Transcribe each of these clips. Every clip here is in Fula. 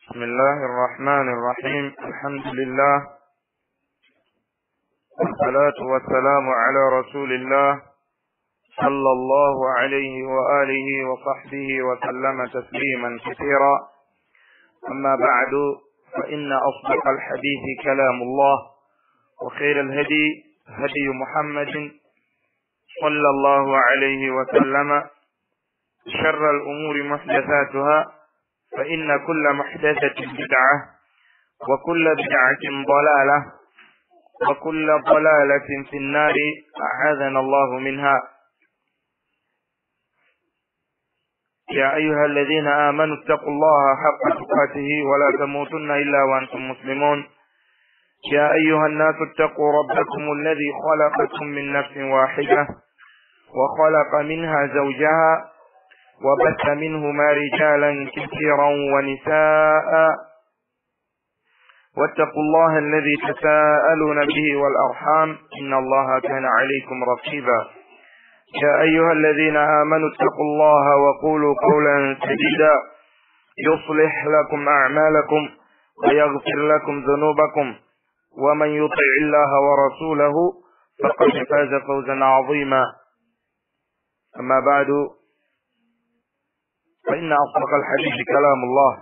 بسم الله الرحمن الرحيم. الحمد لله والصلاة والسلام على رسول الله صلى الله عليه وآله وصحبه وسلم تسليما كثيرا. أما بعد، فإن أصدق الحديث كلام الله، وخير الهدي هدي محمد صلى الله عليه وسلم، شر الأمور محدثاتها، فإن كل محدثة بدعة، وكل بدعة ضلالة، وكل ضلالة في النار، أعاذنا الله منها. يا أيها الذين آمنوا اتقوا الله حق تقاته ولا تموتن إلا وأنتم مسلمون. يا أيها الناس اتقوا ربكم الذي خلقكم من نفس واحدة وخلق منها زوجها وبث منهما رجالا كثيرا ونساء، واتقوا الله الذي تساءلون به والأرحام، إن الله كان عليكم رقيبا. يا أيها الذين آمنوا اتقوا الله وقولوا قولا سديدا يصلح لكم أعمالكم ويغفر لكم ذنوبكم، ومن يطع الله ورسوله فقد فاز فوزا عظيما. أما بعد، فإن أصدق الحديث كلام الله،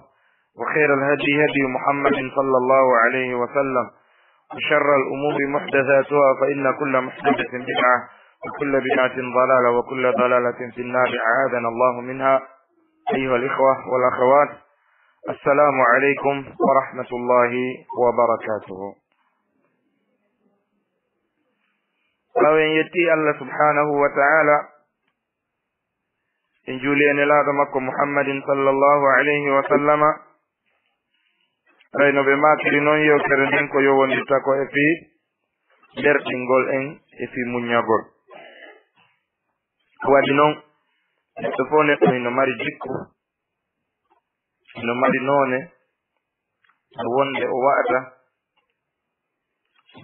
وخير الهدي هدي محمد صلى الله عليه وسلم، وشر الأمور محدثاتها، فإن كل محدثة بدعة، وكل بدعة ضلالة، وكل ضلالة في النار، أعاذنا الله منها. أيها الإخوة والأخوات، السلام عليكم ورحمة الله وبركاته. لو يتي الله سبحانه وتعالى in juliene laado makko muhammadin sallallahu alayhi wa sallama, rayno ɓe makiri noon yewtere nden ko yowondirta ko e fii derɗingol en e fii muññagol. waɗi noon neɗɗo fof neɗɗo ino mari jikku, ino mari noone no wonde o wa'ata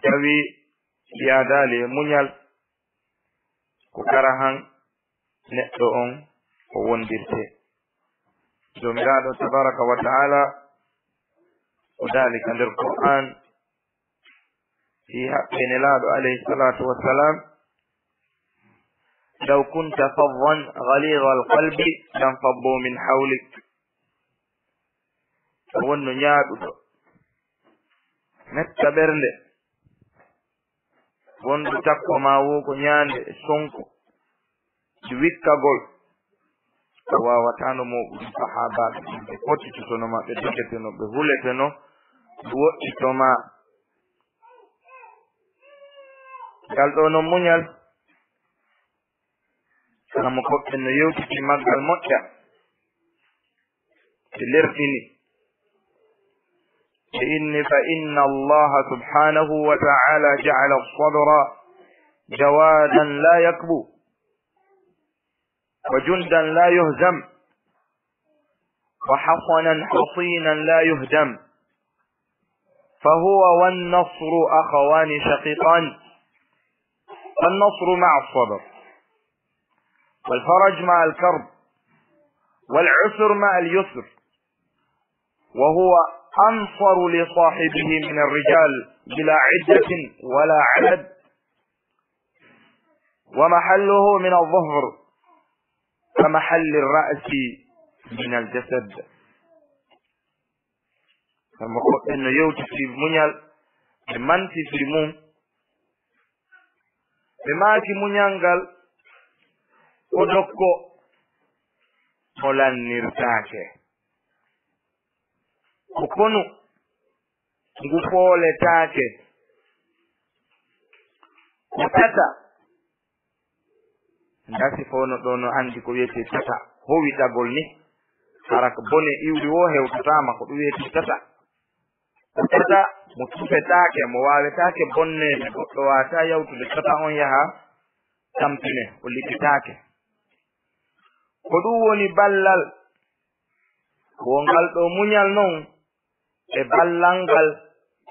tawi yaadaali e muñal ko kara han neɗɗo on o wondirte. jomiraɗo tabaraka wa ta'ala o dalika nder Qur'an fi haqqi nelaɗo alayhi salatu wassalam: law kunta faddan ghalidha alqalbi lanfaddu min hawlik. wonno ñaaɗuɗo metta ɓernde, wonɗo takko ma wo ko ñaande e sonko ɗi wikkagol, o wawatano moɓuɗi sahabaɓe ɓe pottitono ma, ɓe dogeteno, ɓe huleteno, ɓe woɗɗitoma. ngal ɗo no muñal kanamo koɓɓen no yewtiti maggal moƴƴa ɓe lerɗini ɓe inni fa inna allaha subhanahu wa ta'ala ja'ala as-sabra jawadan la yakbu وجندا لا يهزم وحصنا حصينا لا يهدم، فهو والنصر أخوان شقيقان، فالنصر مع الصبر، والفرج مع الكرب، والعسر مع اليسر، وهو أنصر لصاحبه من الرجال بلا عدة ولا عدد، ومحله من الظهر كمحل الرأس من الجسد. إنه يوتي في منيال بمانتي في مون بماكي منيانغال ودوكو مولان نيرتاكي وكونو ngufole take kutata ndasi fono ɗo no andi ko wiyete tata howitagol ni, hara ko bone iwri wo hewtatama ko ɗum wiyete tata. ko tata mo tufetake, mo wawetake bonnede, goɗɗo wata yawtude tata on yaha tampine, o liɓitake. ko ɗum woni ballal wongal ɗo muñal noon e ballal ngal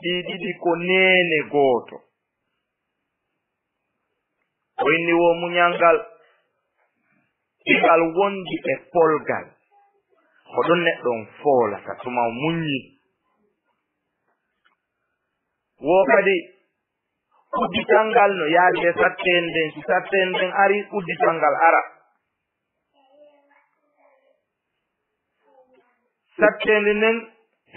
ɗiɗiɗi ko nene gooto. o inni wo muñal ngal ngal wondi e polgal, ko ɗon neɗɗon foolata tuma muñi wo kadi udditangal no yaadi e satten nden si satten nden ari udditangal ara sattende nden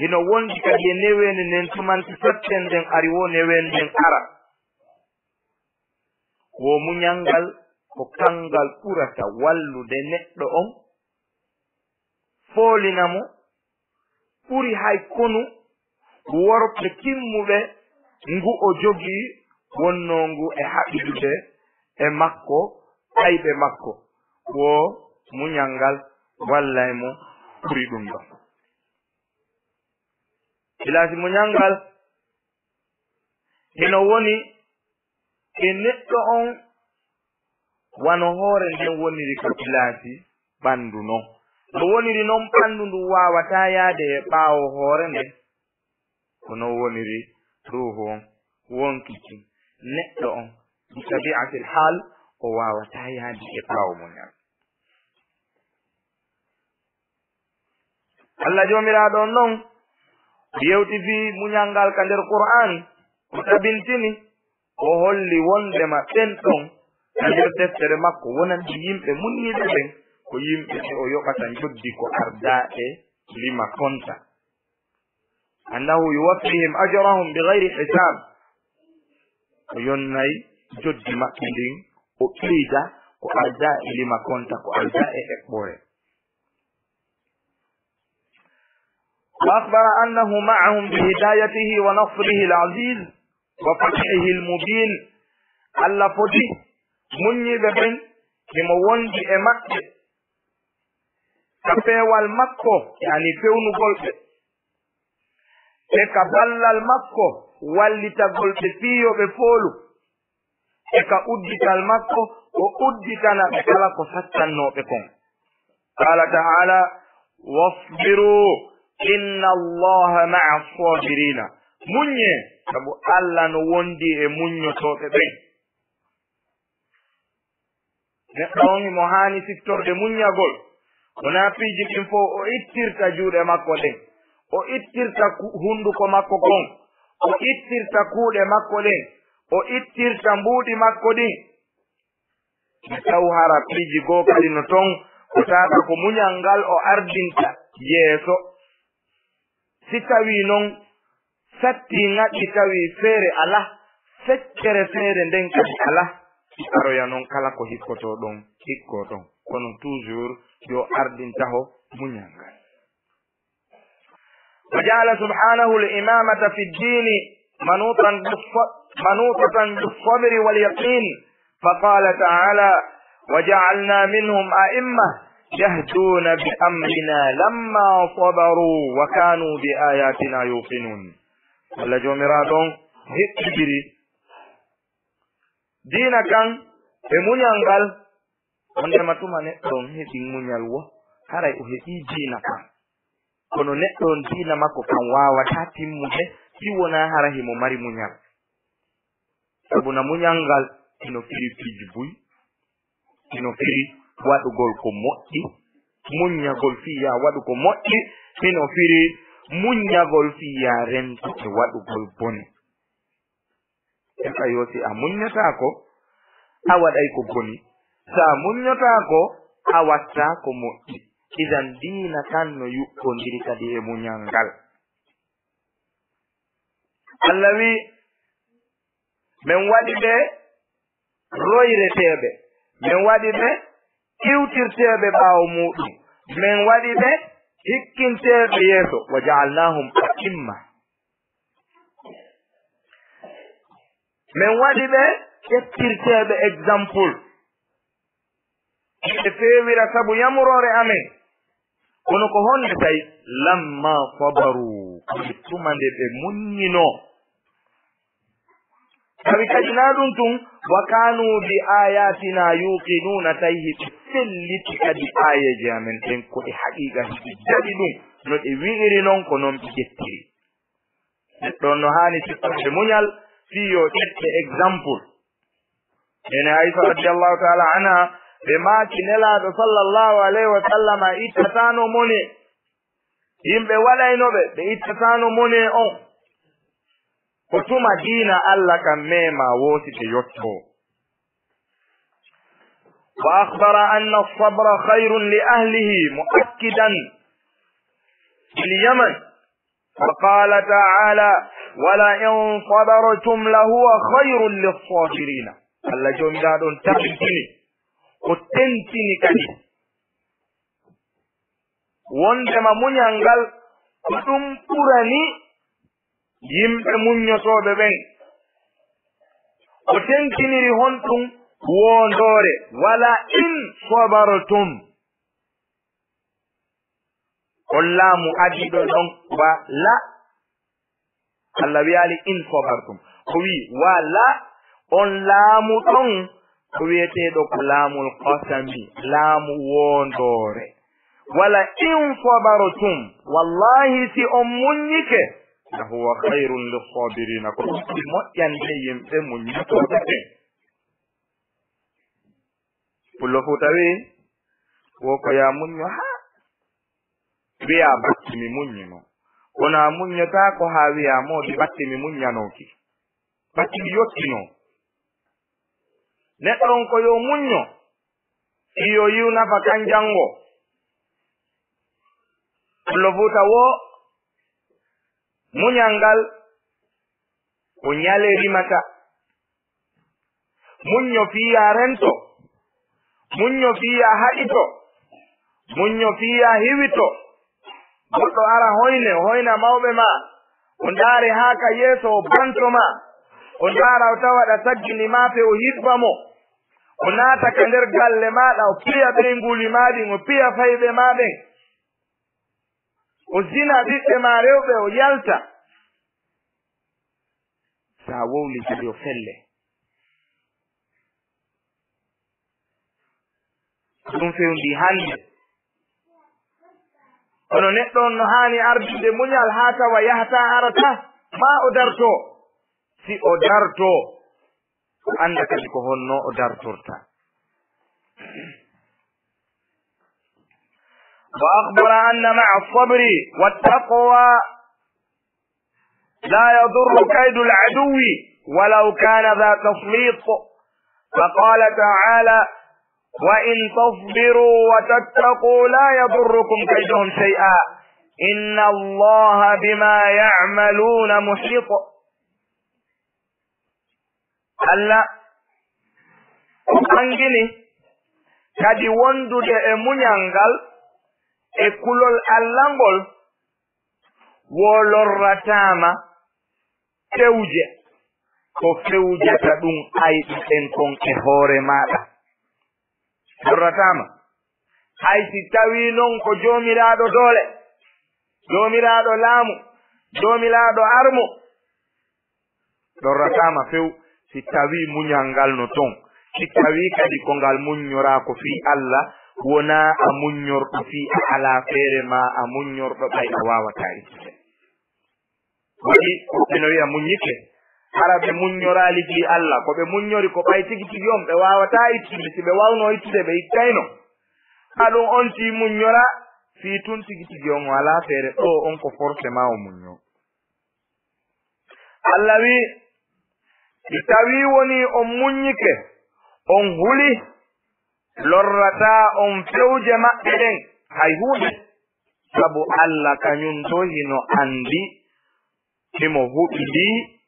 hino wondi kadi e newende nden tumanti satten nden ari wo newende nden ara wo muñalngal ko kangal ɓurata wallude neɗɗo on foolinamo ɓuri hay konu worɓe timmuɓe ngu o jogii wonno ngu e haɓidude e makko ayɓe makko wo muñalngal wallay mo ɓuri ɗum ɗon ilasi muñalngal hino woni e neɗɗo on wano hoore nden woniri ko ilasi ɓanndu non no woniri noon ɓanndu ndu wawata yaade e ɓaawo hoore nde kono woniri ruhu on wonkiki neɗɗo on bi tabi'atil hal o wawata yaade e ɓaawo muñal Allah jomiraɗo on noon yewtifi muñalngal ka nder qur'an o tabintini o holli wondema ɓen ɗon ka nder deftere makko wonandi yimɓe munniɓe ɓen ko yimɓe ɓe o yoɓata joddi ko ardaɓe lima konta annahu yuwaffihim ajrahum bigayri hisab o yonnayi joddi maɓɓe ndin o ɓeyda ko arda e lima konta ko arda e eɓɓore wa akhbara annahu ma'ahum bihidayatihi wa nasrihi al-aziz wa fathihi al-mubin Allah foti muññiɓe ɓen himo wondi e maɓɓe ka peewal makko yani fewnugol ɓe e ka ballal makko wallitagol ɓe fiyoɓe foolu e ka uddital makko o udditana ɓe kala ko sattannoɓe kon qala ta'ala wasbiru inna allaha ma'a sabirina muññe sabu Allah no wondi e muññotoɓe ɓen neɗɗo on mo haani siftorde muññagol wona piiji ɗin fof o ittirta juuɗe makko ɗen o ittirta hunduko makko kon o ittirta kuuɗe makko ɗen o ittirta mbuuɗi makko ɗin mi taw hara piiji goo kadi no ton ko tata ko muñal ngal o ardinta yeeso si tawi noon satti ŋaɗɗi tawi feere ala feccere feere nden kadi ala si aroya noon kala ko hikkoto ɗon hikko ɗon kono toujours yo ardintaho muñal ngal wa ja'ala subhanahu al-imamata fi ddini manutatan bis-sabri wal-yaqin faqala ta'ala وجعلنا منهم أئمة يهدون بأمرنا لما صبروا وكانوا بآياتنا يوقنون ولا جمراتهم هكبري دينا كان بمنيانغال عندما تمانع دون هكي منيال و هراي هكي دينا كان kono neɗɗon diina makko kan wawata timmude siwona hara himo mari muñal sabu na muñalngal ino firi piiji buy ino firi waɗugol ko moƴƴi muññagol fiya waɗu ko moƴƴi ino firi muññagol fiya rento e waɗugol bone eka yosi a muññotako a waɗay ko boni sa muññotako a watta ko moƴƴi idan diina tan no yuɓɓondiri kadi e muñal ngal Allah wi min waɗi ɓe royreteɓe min waɗi ɓe iwtirteɓe ɓaawo muɗum min waɗi ɓe hikkinteɓe yeeso wa ja'alnahum a'imma min waɗi ɓe ƴettirteɓe exemple ɓe fewira sabu yamurore amen kono ko honde tawi lamma sabaru koɓe tumande ɓe muññino tawi kadi na ɗum tun wa kanu bi ayatina yuqinuna tawi hiɓe selliti kadi ayeji amen ɗen koɗe haqiqa hiɓe jaɓi ɗum no ɗe wi'iri noon ko noon ɓe ƴettiri neɗɗon no hani sittorde muñal fiyo ƴette exemple ene Aisha radiallahu taala anha ɓe maaki nelaɗo sallllahu alayhi wa sallama ittatano mone yimɓe waɗaynoɓe ɓe ittatano mone on ko tuma diina Allah kam mema wosite yotto. wa akhbara anna as-sabra khayrun li ahlihi mu'akkidan bil yaman فقال تعالى ولئن صبرتم لهو خير للصابرين. الله جميلا دون تبتني وتنتني كدي wondema muñal ngal ko ɗum ɓurani yimɓe muññotooɓe ɓen. o tenkiniri hon ɗum wondoore wala in sabartum. on laamu adiɗo ɗon wala Allah wiyali in sabartum ko wi wala on laamu ɗon ko wiyeteɗo ko laamul qasami laamu wondoore. wala in sabartum wallahi si on muññike lahuwa khayrun lissabirina ko ɗum ɓuri moƴƴande yimɓe muññotooɓe ɓe. pullo fuuta wi wo ko ya muñño ha wiya batti mi muññino wona muññota ko ha wiya moodi batti mi muññanoki batti mi yottino. neɗɗon ko yo muñño iyo yiw nafa kan jango. pullo fuuta wo muñal ngal ko ñale rimata. muñño fiya rento, muñño fiya haɗito, muñño fiya hiwito. goɗɗo ara hoyna mawɓe ma o ndaare haa ka yeeso o banto ma o ndaara o tawaɗa saggini maafe o hibba mo o naata ka nder galle maɗa o piya ɓeynguli maɗin o piya fayɓe maɓen o zina ɓiɓɓe ma rewɓe o yalta. sa wowli kadi o felle. ɗum fewndi hande kono neɗɗo on no haani ardude muñal haa tawa yahata arata ma o darto. si o darto o anda kadi ko honno o dartorta. wa akhbara anna ma'a as-sabri wat-taqwa la yadurru kaydu al-aduwi walau kana dha taslit. faqala ta'ala وإن تصبروا وتتقوا لا يضركم كيدهم شيئا إن الله بما يعملون محيط. Allah angini kadi wondude e muñangal e kulol Allah ngol wolorratama fewje ko fewjata ɗum ayɗuɗen kon e hoore maɗa. dorratama hay si tawi non ko jomiraɗo doole, jomiraɗo laamu, jomiraɗo armo dorratama few si tawi muñal ngal no ton. si tawi kadi ko ngal muññora ko fi Allah wona a muññorɗo fi a ala feere ma a muññorɗo ɓay a wawata ittide. waɗi ɓeno wiya muññike hara ɓe muññorali fi Allah ko ɓe muññori ko ɓay tigi tigi on ɓe wawata ittude. si ɓe wawno ittude ɓe ittayno. ha ɗum on ti muññora fi tun tigi tigi on wala feere ɗo on ko forcément o muñño. Allah wi si tawi woni on muññike on huli lorrata on fewje maɓɓe ɗen hay hunde, sabu Allah kañum to hino andi himo huɓidi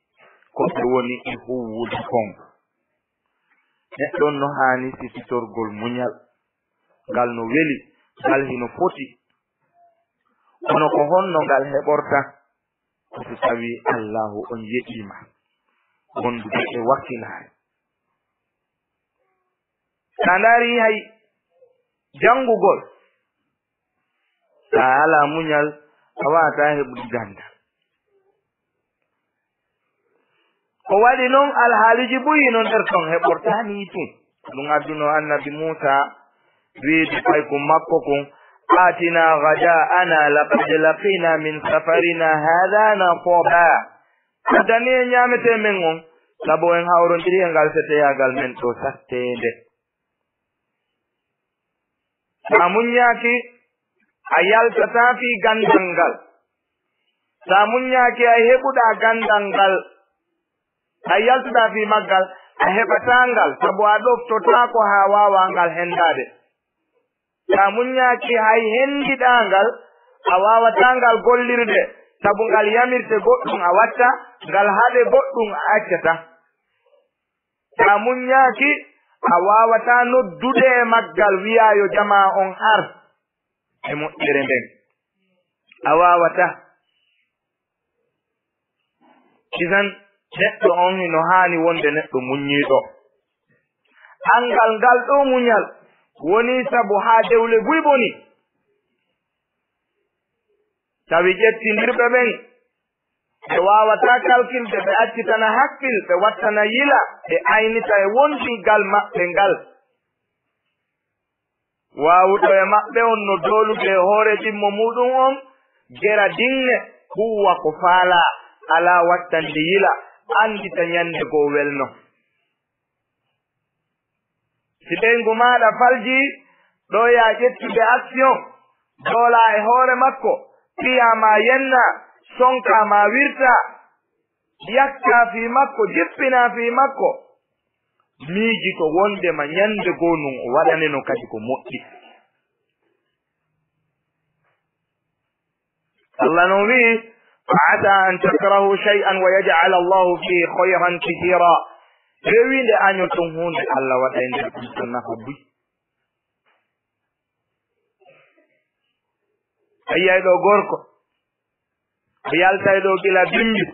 ko ɓe woni e huwude kon. neɗɗon no haani sifitorgol muñal ngal no weli ngal hino foti kono ko honno ngal heɓorta ko so tawi Allahu on yeɗima wondude e wakkilare. sa ndaari hay jangugol sa ala muñal a wawata heɓude ganda. ko waɗi noon alhaaliji ɓuyi noon nder ton heɓortani tun. ɗum adduno annabi Musa wiide fay ko makko kon atina gada'ana laqad laqina min safarina hada nasaba. addani e ñamete men on sabu en hawrodiri e ngal seteyagal men ɗo sattede. sa muññaki ayaltata fi gandangal samunyaki ay hebuda gandangal ayaltata fi maggal a hebatangal sabu adoftota ko ha wawangal hendade samunyaki hay hendidangal a wawatangal gollirde sabu ngal yamirte goɗɗum a watta ngal haɗe goɗɗum a accata samunyaki a wawata noddude e maggal wiyayo jama on ar e moƴƴere nden a wawata isan neɗɗo on no hani wonde neɗɗo muñiɗo angal ngal ɗo muñal woni sabu ha dewle buy boni tawi ƴettindirɓe ɓen ɓe wawata kalkilde ɓe accitana hakkil ɓe wattana yila ɓe aynita e wondingal maɓɓe ngal wawuɗo e maɓɓe on no dolude e hoore ɗimmo muɗum on gera dinne huwa ko faala ala wattande yila andita ñande goo welno si ɓeygu maɗa falji ɗo ya ƴettude action dola e hoore makko piyama yenna sonkama wirta yakka fi makko jippina fi makko miiji ko wondema ñande goo nun o waɗaneno kadi ko moƴƴi Allah no wi فعسى أن تكرهوا شيئا ويجعل الله فيه خيرا كثيرا rewinde año ton hunde Allah waɗa e nder ɗum to nafa buy a yiyay ɗo gorko o yaltay ɗo gila bimbi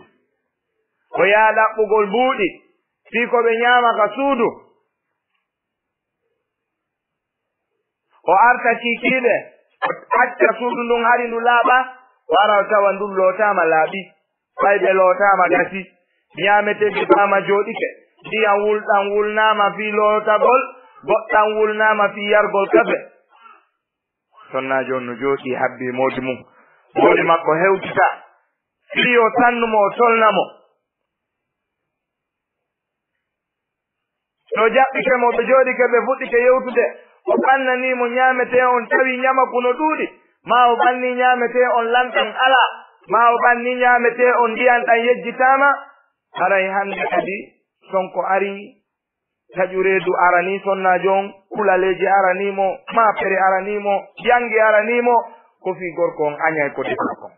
o yaa ɗaɓɓugol buuɗi fii ko ɓe ñaama ka suudu o arta kiikiiɗe o acca suudu ndun hari ndu laaɓa wara tawa ndun lootama laaɓi fay ɓe lootama gasi ñaameteɗi bama jooɗike ndiyam wulɗam wulnama fii lootagol goɗɗam wulnama fii yargol kafe sonnajo on no jooɗi habbi moodi mum moodi makko hewtita fii o sannumo o tolnamo no jaɓɓike mo ɓe jooɗike ɓe fuɗɗike yewtude o ɓannanimo ñaamete on tawi ñamaku no ɗuuɗi ma o ɓanni ñaamete on lanɗan ala ma o ɓanni ñaamete on ndiyan ɗan yejjitama haray hande kadi sonko ari taƴureedu arani sonnajo on kulaleji aranimo mapere aranimo yangi aranimo ko fi gorko on añay ko defa kon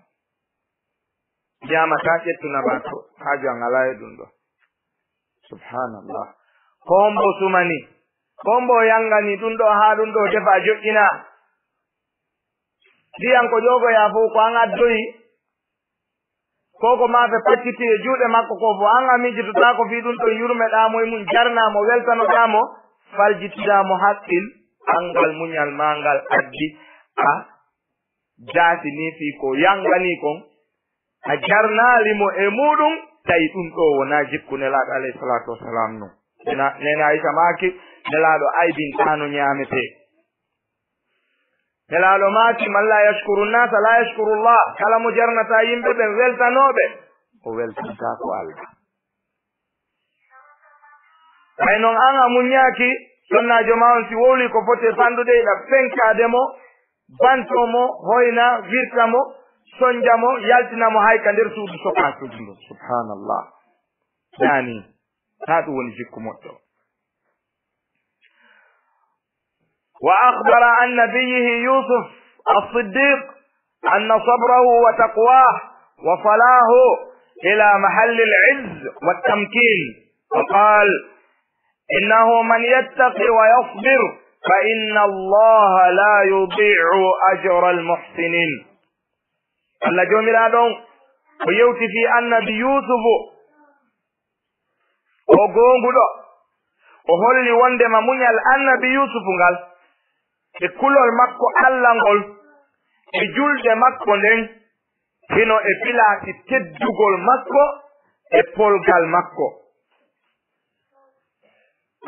jamata ƴettunama to haaju an ala e ɗum ɗo subhanallah kombo sumani kombo yangani ɗum ɗo ha ɗum ɗo defa joƴƴina ndiyan ko ƴogoya fof ko an addoyi koko mafe pacciti e juuɗe makko ko fo an a mijitotako fi ɗum ɗon yurmeɗamo e mum jarnamo weltanoɗamo faljitidamo haqqil angal muñal mangal addi a jaasini fi ko yangani kon a jarnalimo e muɗum tawi ɗum ɗo wona jikku nelaɗo alayhi salatu wassalam no nena Aisha maki nelaɗo aybintano ñamete nelaɗo maki man la yashkuru nnasa la yashkuru llah kala mo jarnata yimɓe ɓe weltanoɓe o weltanta ko Allah ay noon an a muñaki sonnajo ma on si wowli ko fote fandude iɗa fenkademo bantomo hoyna wirtamo sonjamo yaltinamo hayka nder suudu soka suudu ndu subhanallah yani ha ɗum woni jikku moƴƴo وأخبر عن نبيه يوسف الصديق أن صبره وتقواه وصلاه إلى محل العز والتمكين فقال إنه من يتقي ويصبر فإن الله لا يضيع أجر المحسنين الله جميل أدون ويوتي في النبي يوسف وقوم وهولي وندما منيال النبي يوسف قال e kulol makko allangol e julde makko nden hino e pilati teddugol makko e polgal makko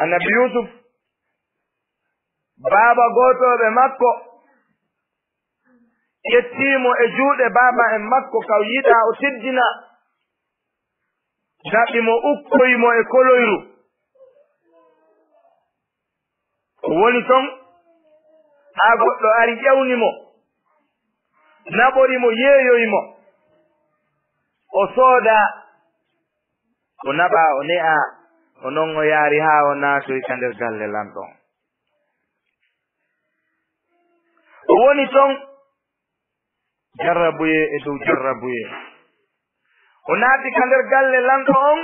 annabi yusuf baaba gotoɓe makko ƴettimo e juuɗe baaba en makko kaw yiɗa o teddina jaɓimo ukkoymo e koloyru o woni ton ha goɗɗo ari ƴewnimo naɓorimo yeeyoymo o sooda o naɓa o ne'a o non o yaari haa o naatoy ka nder galle lamɗon o woni ton jarrabuye e dow jarrabuye o naati ka nder galle lamɗo on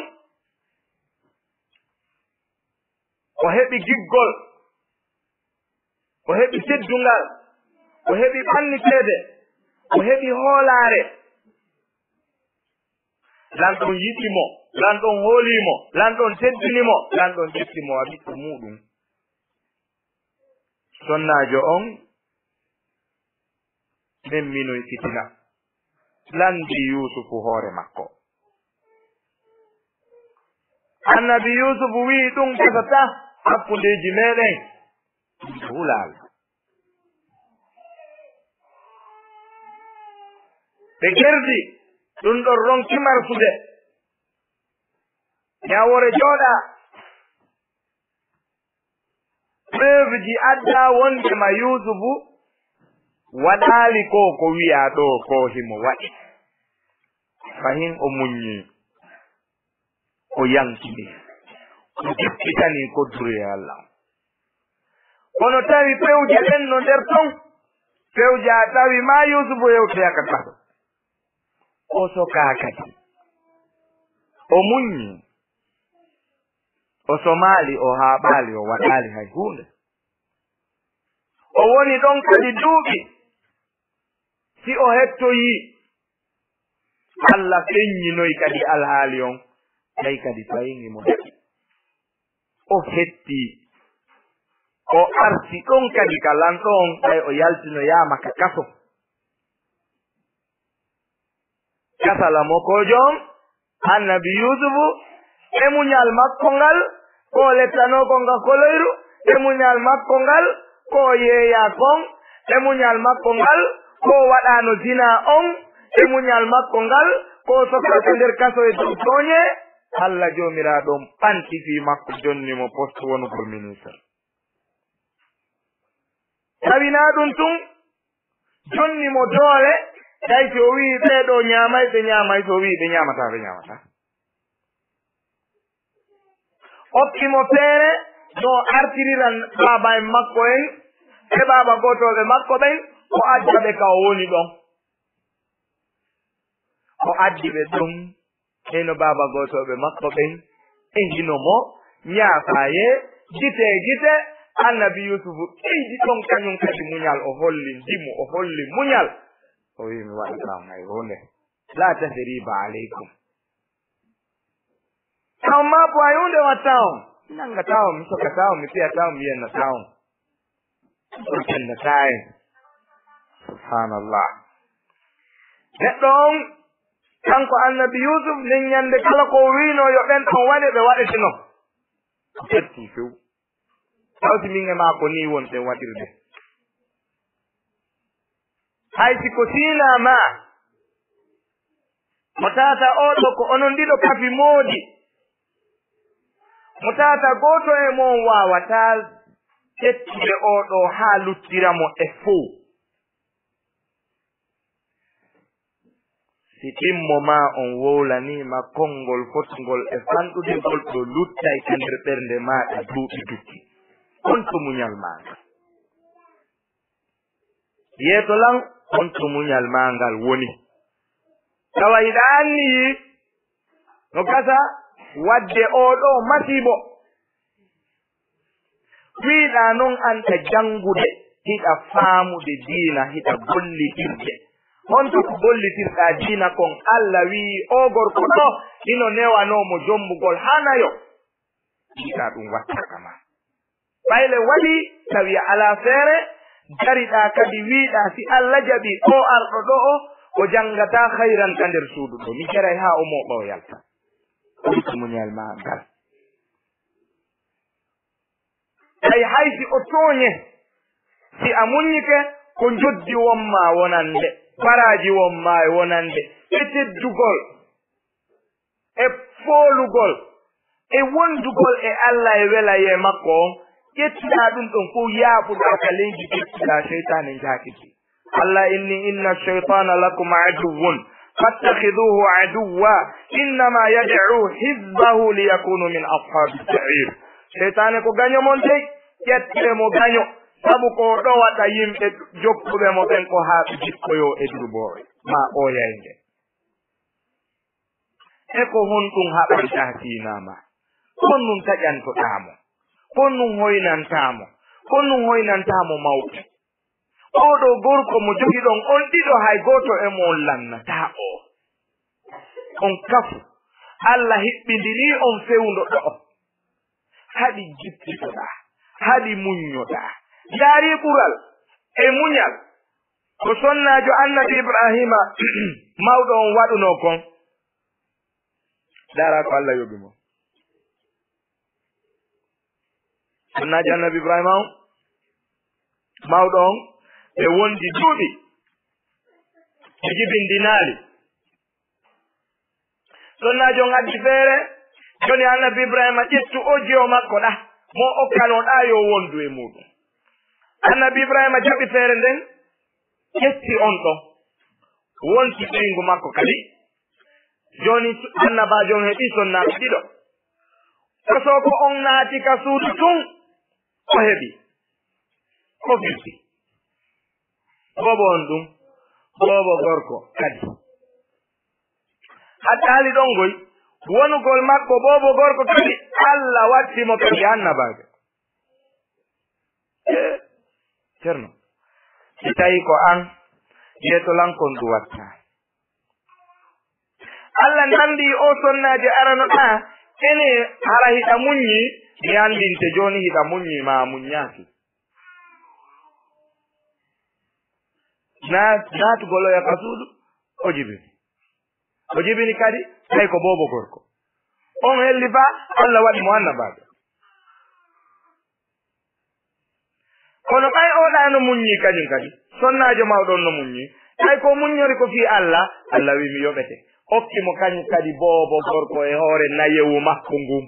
o heɓi giggol o heɓi teddungal o heɓi ɓanniteede o heɓi hoolaare lanɗon yiɗimo lanɗon hoolimo lanɗon teddinimo lanɗon ƴettimo a ɓiɗɗo muɗum sonnaajo on men minoy fitina landi yusufu hoore makko annabi yusufu wii ɗum gasata hakkundeji meɗen hulal ɓe gerdi ɗum ɗon ronki marsude ñawore jooɗa preuve ji adda wondema yusufu waɗaali ko wi'a ɗo ko himo waɗi fahin o muññi o yankini o jippitani koddure Allah kono tawi pewje ɗen no nder ton pewje a tawi ma yusufu yewtoyaka kaɗo o sokaa kadi o muññi o somaali o haaɓaali o waɗaali hay huunde o woni ɗon kadi duuɓi si o hettoyi Allah feññinoy kadi alhaali on tawi kadi fayini mo daɗi o hetti o arti ɗon kadi ka lanɗo on tawi o yaltino yaama ka kaso kasala mokojo on annabi yusufu e muñal makko ngal ko lettanoko nga koloyru e muñal makko ngal ko yeeya kon e muñal makko ngal ko waɗano zina on e muñal makko ngal ko sokata nder kaso e dow tooñe Allah jomiraɗo ɓanti fi makko jonnimo poste wonugol ministre tawina ɗum tun jonnimo doole tawi so wi ɓeɗo ñamay ɓe ñamay so wi ɓe ñamata ɓe ñamata okkimo feere no artiriran baba en makko en e baba gotoɓe makko ɓen o addaɓe ka o woni ɗon o addi ɓe ɗum eno baba gotoɓe makko ɓen e hino mo ñaafaye gite gite annabi yusufu ɓeydi ɗon kañum kadi muñal o holli ndimu o holli muñal o wi mi waɗatam hay hunde la tasriba aleykum taw ma bo hay hunde watta on mi nangata on mi sokata on mi fiyata on mi yennata on o jennata en subhanallah neɗɗo on kanko annabi yusuf nden ñande kala ko wino yo ɓen ɗon waɗe ɓe waɗetino ƴetti few tawsi min e maako ni wonɗen waɗirde hay siko siinama mo tata oɗo ko onon ɗiɗo kafi moodi mo tata goto e mon wawata ƴettude oɗo haa luttiramo e fou si ɗimmo ma on wowlanima konngol fotgol e fanɗude ngol ɗo luttay ka nder ɓernde maɗa duuɓi dukki on to muñal maga yeeto lan on to muñal mangal woni tawa hiɗa anniyi no gasa wadde oɗo masibo wiiɗa noon anta jangude hiɗa faamude diina hiɗa gollitirde on to ko gollitirɗa diina kon Allah wii o gorko ɗo ino newanomo jombugol hanayo wiiɗa ɗum wattaka ma ɓayle waɗi tawi ala feere jariɗa kadi wiiɗa si Allah jaɓi o arɗo ɗo o jangata hayran ka nder suudu ɗo mi jaray ha o moɓa o yalta ɗum muñal ma ngal tawi haysi o tooñe si a muñike ko joddi wonma wonande baraji wonma e wonande e teddugol e foolugol e wondugol e Allah e welaye makko on ƴettuɗa ɗum ɗon fof yaaɓuɗa ka leydi ƴettuɗa seytane jaakiki alla inna ash-shaytana lakum aduwwun fattakhidhuhu aduwwa innama yad'u hizbahu liyakunu min ashabis sa'ir. Shaytan ko ganyo mon tay yette mo ganyo sabu ko do wata yimbe jokkube mo ben ko ha jikkoyo e durbo ma o yayde e ko hontum haɓan tatinama kon nun taƴantotamo kon nun hoynantamo mawɓe oɗo gorko mo jogi ɗon on ɗiɗo hay goto e mo lannata o on kafu Allah hiɓɓidiri on fewndo ɗo haɗi jippitoɗa haɗi muññoɗa yaari ɓural e muñal ko sonnajo annabi Ibrahima mawɗo on waɗuno kon dara ko Allah yoɓi mo sonnajo annabi Ibrahima on mawɗo on ɓe wondi duuɓi ɓe jibindinaali sonnajo on addi feere joni annabi Ibrahima ƴettu o jeyo makko ɗa mo okkanoɗa yo wondu e muɗum annabi Ibrahima jaɓi feere nden ƴetti on ɗo wonti ɓeygu makko kadi joni annabajo on heɓi sonnaɓe ɗiɗo koso ko on naati ka suudu tun o heɓi o firti bobo on ɗum bobo gorko kadi hattali ɗon goy wonugol makko bobo gorko kadi Allah wattimo kadi annabajo ceerno si tawi ko an yeetolankon du watta Allah nandi o sonnaje aranoɗa ene hara hiɗa muññi mi andinte joni hiɗa muññi ma muññaaki naatugoloya ka suudu o jibini kadi tawi ko bobo gorko on helli fa Allah waɗi mo annabajo kono ɓay oɗa no muññi kañum kadi sonnajo mawɗon no muññi tawi ko muññori ko fi Allah wi mi yoɓete hokkimo kañum kadi bobo gorko e hoore nayewu makko ngum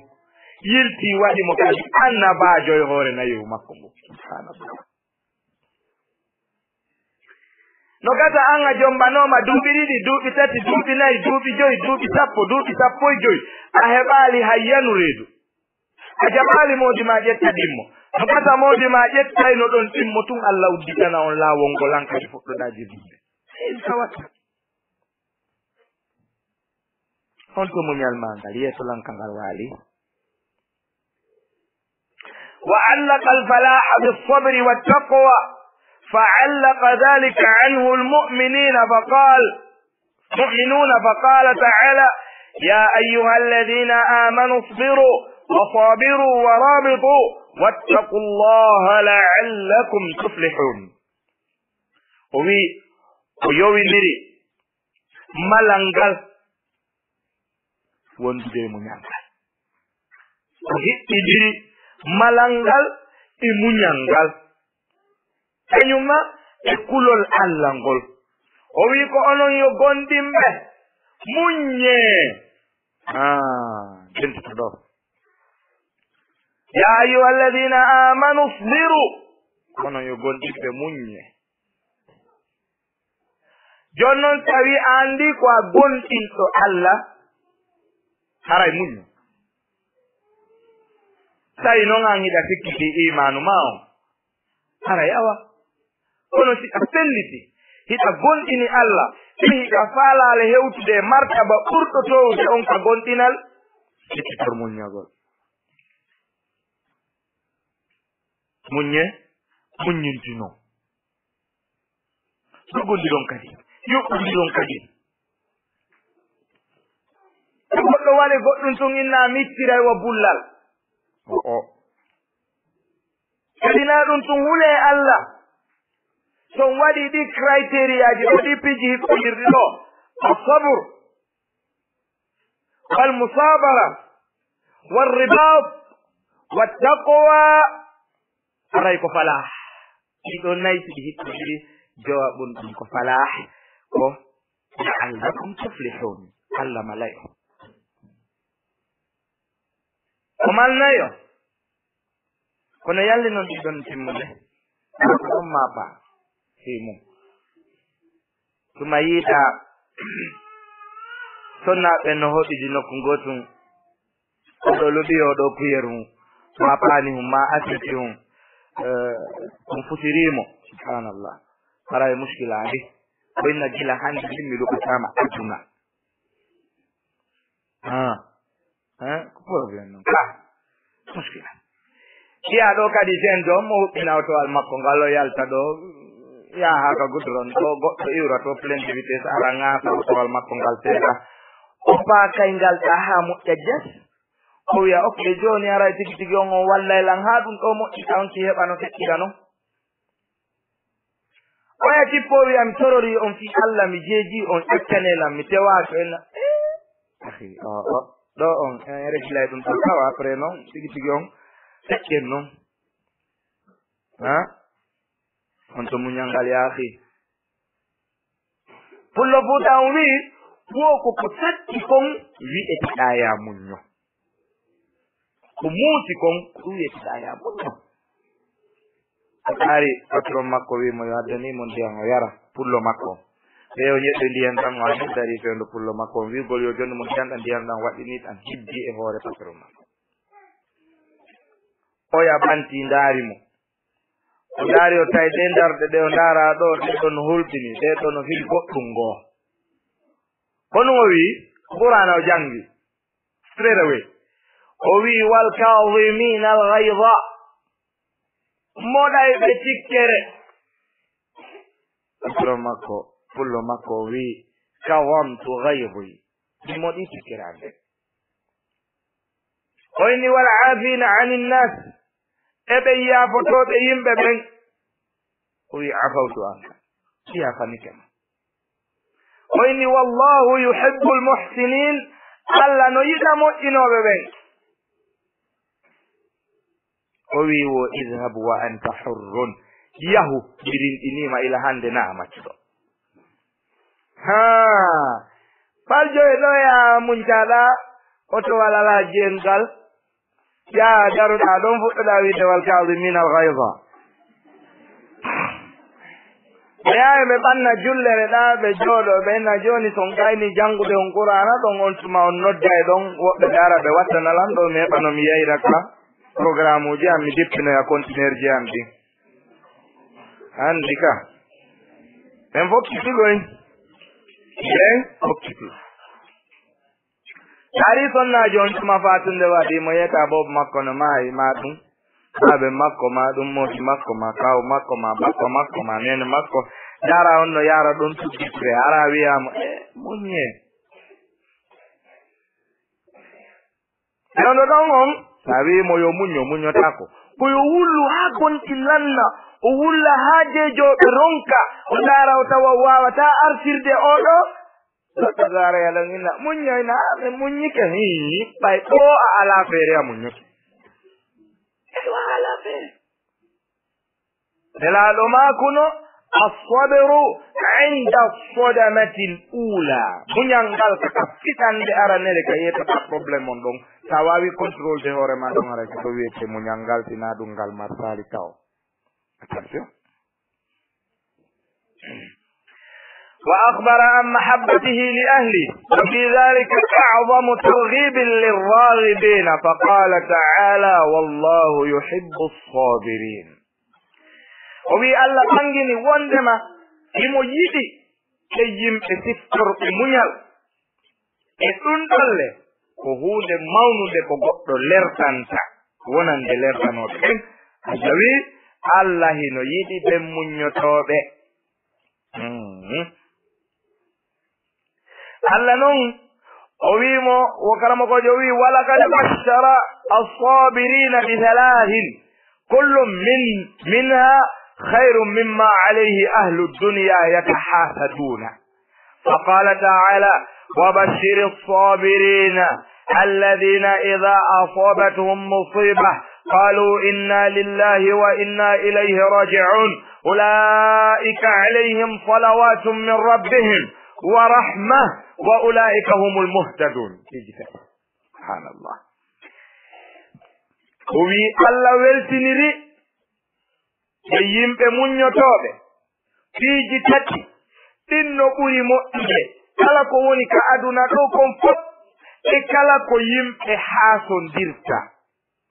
yilti waɗimo kadi annabajo e hoore nayewu makko ngum subhanallah no gata an a jombanoma duuɓi ɗiɗi duuɓi tati duuɓi nayi duuɓi joyi duuɓi sappo duuɓi sappo e joyi a heɓali hayyanu reedu a jaɓali moodi ma ƴettaɗimmo no gata moodi ma ƴettayno ɗon ɗimmo tun Allah udditana on laawol ngol an kadi fuɗɗoɗa jibinde tawatta on to muñal ma ngal yeeso lanka ngal waali wa allaqa alfalaha bilsabri wattaqwa فعلق ذلك عنه المؤمنون فقال تعالى يا أيها الذين آمنوا اصبروا وصابروا ورابطوا واتقوا الله لعلكم تفلحون ويوي نري ملنغل wondude muñangal ko hiɗɗidiri malangal e muñangal kañumma e kulol Allah ngol o wi ko onon yo gondimɓe muññe dentito ɗo ya ayuha alladina amanu sbiru onon yo gondimɓe muññe jon noon tawi andi ko a gonɗinɗo Allah haray muñu tawi noon an hiɗa sikkiti imanu ma on haray awa kono si a selliti hiɗa gonɗini Allah ɗi hiɗa faalale hewtude martaba ɓurɗo towde on ka gonɗinal sikkitor muññagol muññintino ɗugondiron kadi yuɓɓodiron kadi to goɗɗo waɗe goɗɗum tun inna micciray wa bullal kadi na ɗum tun hule Allah son waɗi ɗi criteria ji ɗo ɗi piji hiɓɓodirɗi ɗo asabr walmusabara walribat wattaqwa aray ko falah ɗiɗo nayi ɗi hiɓɓodiri jawabun ɗum ko falah ko la'allakum tuflihun Allah malayo o malnayo kono yalle noon ɗiɗon timmude ko ɗon maɓa fi mum tuma yiɗa sonnaɓe no hoɗiji nokku gotum oɗo loɓi oɗo kuyer mum ma paani hum ma asiti hum ɗum futirimo subhanallah para e muskila andi ko inna gila hande mi luɓatama aduna ko probléme noon muskila iya ɗo kadi sen ɗo mo huɓɓinawtowal makko ngal o yalta ɗo yaha ka goudron ɗo goɗɗo iwra to plein de vitesse ara ŋaasa otowal makko ngal seeɗa o paakay ngal ɗa ha moƴƴa jes o wiya ok joni ara tigi tigi on o wallaylan ha ɗum ɗo moƴƴita on ki heɓa no feƴƴira noon oya tippo wiya mi torori on fi Allah mi jeeji on ƴeccanelam mi tewaki enna ahi ɗo on réglay ɗum ɗo tawa après noon tigi tigi on feƴƴen noon on to muñalngal yaahi pullo fuuta on wi wo koko satti kon wi'eteɗa ya muñño ko muusi kon ko ɗum wi'eteɗa ya muñño o ɗaari patron makko wimo yo addanimo ndiyam o yara pullo makko ɓe o ñeɗɗo ndiyam ɗan o heddari fewndo pullo makko on wigol yo jonde mo ndiyanɗa ndiyam ɗan waɗini ɗan hiddi e hoore patron makko oya ɓanti ndaari mo o ndaari o tawi ɗe darɗe ɗe o ndaara ɗo ɗe ɗon hulɓini ɗe ɗo no fili goɗɗum ngoo kono o wi qur'ana o jangi straight away o wi wal kadhimina al ghayza moɗay ɓe tikkere patron makko pullo makko o wi kawamtu ghayzi mi moɗi tikkere ande o inni wal afina ani nnas eɓe yaafotoɓe yimɓe ɓen o wi afawtu anka yafanikema o inni wallahu yuhibbu lmuhsinin Allah no yiɗa moƴƴinoɓe ɓen o wi wo idhab wa anta hurrun yahu mirinɗinima ila hande na maccuɗo faljo e ɗo ya muñcaɗa oto walala jeengal ya daruɗa ɗon fuɗɗoɗa wiide wal kadhimina al ghayza ɓe yawi ɓe ɓanna jullere ɗa ɓe jooɗo ɓe na joni son gayni jangude on qur'ana ɗon on tuma on nodda e ɗon woɓɓe dara ɓe wattanalan ɗo mi heɓa nomi yeyra ka programme uji am mi dippinoya conteneur ji am ɗin andi ka ɓen fokkitigoy ɓen fokkiti taari sonnaji on tuma fatunde waɗi mo yeta bob makko no maayi ma ɗum aɓe makko ma ɗum moti makko ma kaw makko ma bakko makko ma nene makko dara on no yara ɗon tuggitre ara wiyama muñe ɗoɗo ɗon on sa wimo yo muño muñotako koyo wullu ha gonɗi lanna o wulla ha jeejoɓe ronka o dara o tawa wawata artirde oɗo goɗɗo gara yalan inna muñoyna ɓe muñike hi ɓay ɗo a ala feere a muñoke eɗo ala feere nelaɗo makuno assabiru inda sodamati l ula muñal ngal kaka fitande aranere ka yetata probléme on ɗon sa wawi contrôle de hoore ma ɗon ara ko wiyete muñal ngal sina ɗum ngal marsali taw attention وأخبر عن محبته لأهله وفي ذلك أعظم ترغيب للراغبين فقال تعالى والله يحب الصابرين وفي الله تنجني وندما إمو يدي كيم تفتر منيال إتندل كهود مونود كغط لرتانتا ونند لرتانوت أجوي الله نو يدي بمنيوتوبه Allah non o wimo wo karama ko jowi wala kad bashara as-sabirina bi thalathin kullu minha khairun mimma alayhi ahlu ad-dunya yatahasaduna فقال تعالى وبشر الصابرين الذين إذا أصابتهم مصيبة قالوا إنا لله وإنا إليه راجعون أولئك عليهم صلوات من ربهم ورحمة وأولئك هم المهتدون سبحان الله وي الله weltiniri e yimɓe muññotooɓe piiji tati ɗinno ɓuri moƴƴude kala ko woni ka aduna ɗo kon fof e kala ko yimɓe haasondirta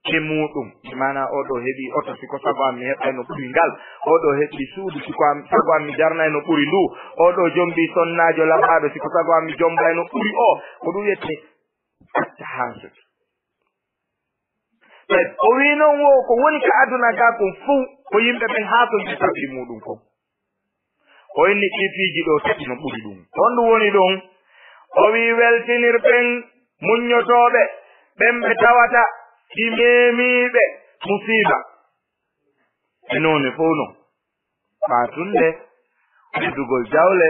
e muɗum mana oɗo heɓi oto siko sago am mi heɓɓay no ɓuri ngal oɗo heɓi suudu siko sago am mi jarnay no ɓuri ndu oɗo jombi sonnajo laɓaɗo siko sago am mi jombay no ɓuri o ko ɗum wiyete attahasud o wi noon wo ko woni ka aduna ga kon fuu ko yimɓe ɓen haasondirta ɓi muɗum ko o inni ɗifiiji ɗo tati no ɓuri ɗum on ɗum woni ɗon o wi weltinirɓen muññotooɓe ɓen ɓe tawata ɗi meemiiɓe musiba e noone fof no faatunde perdugol jawle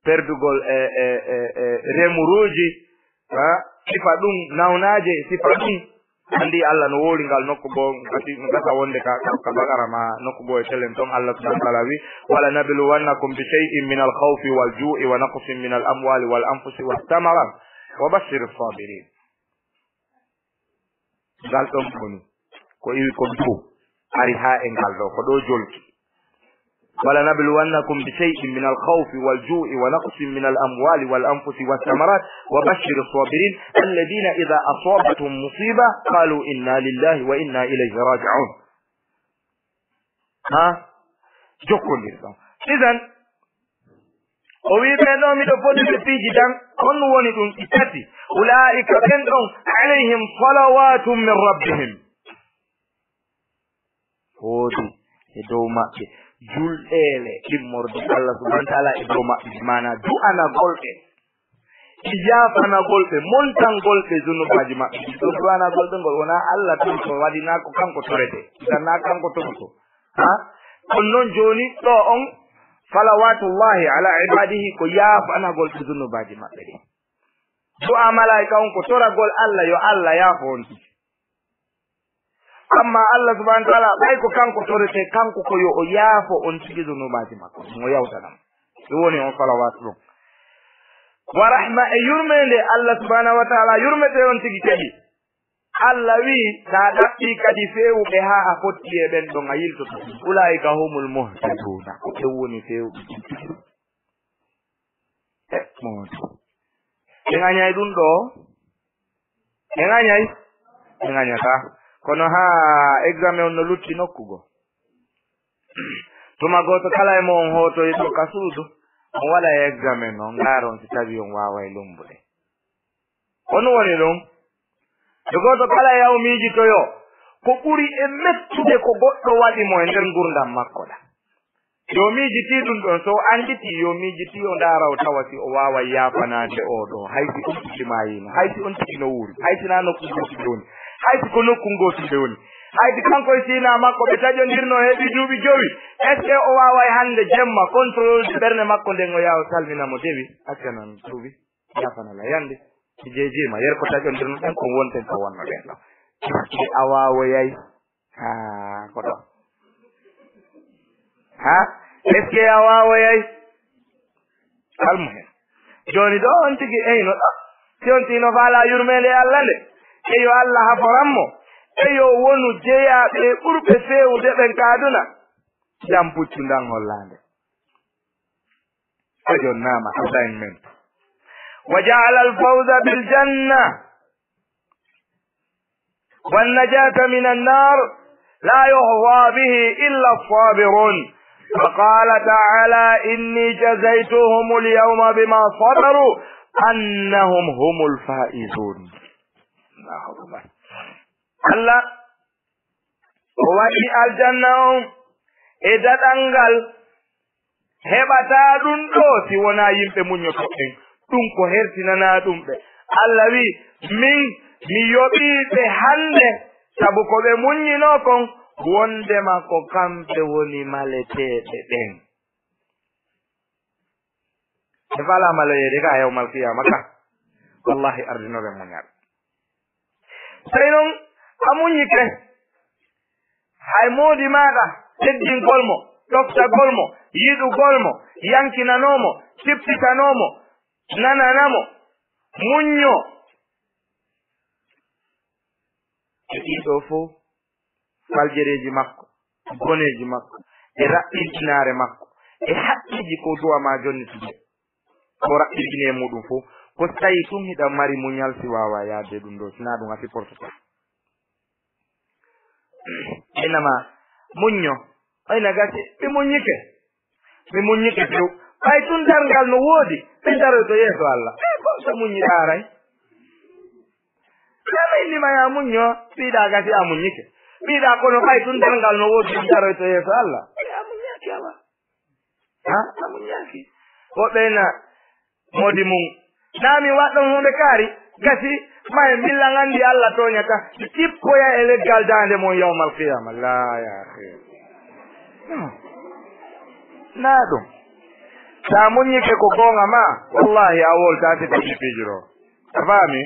perdugol remuruuji sifa ɗum nawnaaje sifa ɗum andi Allah no woli ngal nokku go gasa wonde ka bagara ma nokku go e telen ton Allah subhanahu wa ta'ala wi wala nabluwannakum bi shay'in min al-khawfi wal-ju'i wa naqsin min al-amwali wal-anfusi was-thamarat wa bashshir as-sabirin gal ton koni ko iwi ko du ari ha e ngal do ko do jolki wala nabluwannakum bi shay'in min al-khawfi wal-ju'i wa naqsin min al-amwali wal-anfusi was-thamarat wa bashshir as-sabirin alladhina idha asabatuhum musiba qalu inna lillahi wa inna ilayhi raji'un ha jokkondir ɗon idan o wi ɓen ɗo miɗo foti ɓe piiji tan on woni ɗum ɗi tati ulaika ɓen ɗon alayhim salawatum min rabbihim foodi e dow maɓɓe julɗeele immorde Allah subhanahu wa ta'ala e dow maɓɓe mana du'anagolɓe yafanagolɓe montangolɓe zunubaji maɓɓe ɗo du'anagolɓe ngol wona Allah tan ko waɗi na ko kanko torete tan na kanko toɓoto ha on noon joni ɗo on salawatullahi ala ibadihi ko yafanagolɓe zunubaji maɓɓe ɗi du'a malaika on ko toragol Allah yo Allah yaafo on amma Allah subhanahu wa ta'ala ɓay ko kanko torete kanko ko yo o yaafo on tigi zunubaji makko mo yawtanam ɗum woni on salawatu ɗum wa rahma e yurmede Allah subhanahu wa ta'ala yurmete on tigi kadi Allah wi sa ɗaɓɓi kadi fewɓe ha a fotti e ɓen ɗon a yiltoto ulaika humul muhtaduna ɗum woni fewɓe e moto en añay ɗum ɗo en añay en añata kono ha examen on no lutti nokkugo tuma goto kala e mo on hotoyi ɗo ka suudu on waɗa e examen noon ngaaron si tawi on waaway lumbude ono woni ɗum to goto kala e yaw miijitoyo ko ɓuri e mettude ko goɗɗo waɗi mo e nder ngurdam makko ɗa yo miijiti ɗum ɗon so anditi yo miijiti o ndaaraw tawa si o waawa yaafanade oɗo haysi on tikima yino haysi on tigi no wuuri haysina nokku gotude woni haysi ko nokku ngotude woni haydi kanko e sina makko ɓe taƴondirno heeɓi duuɓi jowi est ce que o waaway hande jemma contrôle de ɓernde makko nden o yawa salminamo dewi accanan duuɓi yafanala yande mi jeejima yer ko taƴondirno ɗen ko wonten ko wonno ɗen ɗo a waawoyay ha ko ɗo ha est ce que a waawoyay almuhen joni ɗo on tigi eyno ɗo si on tino faala yurmede Allah nde eyo Allah haforanmo eyo wonu jeyaɓe ɓurɓe fewde ɓen kaaduna jam puccu ndan hollande o jonnama assignment wa ja'ala al-fawza bil janna wan najata min an-nar la yuhwa bihi illa as-sabirun فقال تعالى إني جزيتهم اليوم بما صبروا أنهم هم الفائزون الله أكبر Allah o waɗi aljanna on e daɗangal heɓata ɗum ɗo si wona yimɓe muñotoɓen ɗum ko hertinana ɗum ɓe Allah wi min mi yoɓiɓe hande sabu ko ɓe muññino kon wondema ko kamɓe woni maleteɓe ɓen ɓe fala maloyede ka yawmal qiyama ka wallahi ardinoɓe muñal sey noon a muñike hay moodi maɗa teddingol mo ɗoftagol mo yiɗugol mo yankinanomo tippitanomo nananamo muñño e ɗiɗo fof faljereji makko boneji makko e raɓɓintinare makko e haqqiji ko duwa ma jonni tude ko raɓɓitine muɗum fo ko tawi tum hiɗa mari muñal si wawa yaade ɗum ɗo sina ɗum a supportata enama muñño oyna gati ɓe muññike few ɓay tun darngal no woodi ɓe daroy to yeeso Allah ko muññiɗa ray sama innima ya muñño ɓiɗa gati a muññike ɓiɗa kono ɓay tun darngal no woodi ɓe daroy to yeeso Allah a muññaki awa a muññaki woɓɓena modi mum nami waɗɗon hunde kaari gasi may mbilla ngandi Allah toñata tippoya e leggal dande mon yawmal qiyama la ya akhi na ɗum sa muññike ko gonga ma wallahi a woltati ko ɗippijiro a faami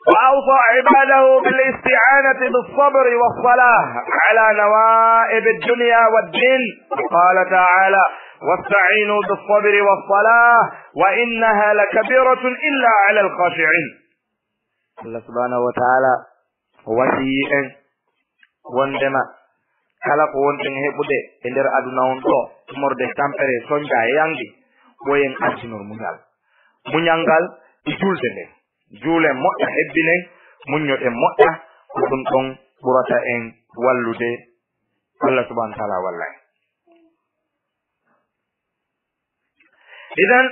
وأوصى عباده بالاستعانة بالصبر والصلاة على نوائب الدنيا والدين قال تعالى واستعينوا بالصبر والصلاة وإنها لكبيرة إلا على الخاشعين الله سبحانه وتعالى وسيئا وندما kala ko wonten heɓude e nder aduna on ɗo morde tampere soñda e yangi ɓoyen artinor muñal ngal e julde nden juule moƴƴa hebbinen muññoɗen moƴƴa ko ɗum ɗon ɓurata en wallude Allah subhanahu wa ta'ala wallay idan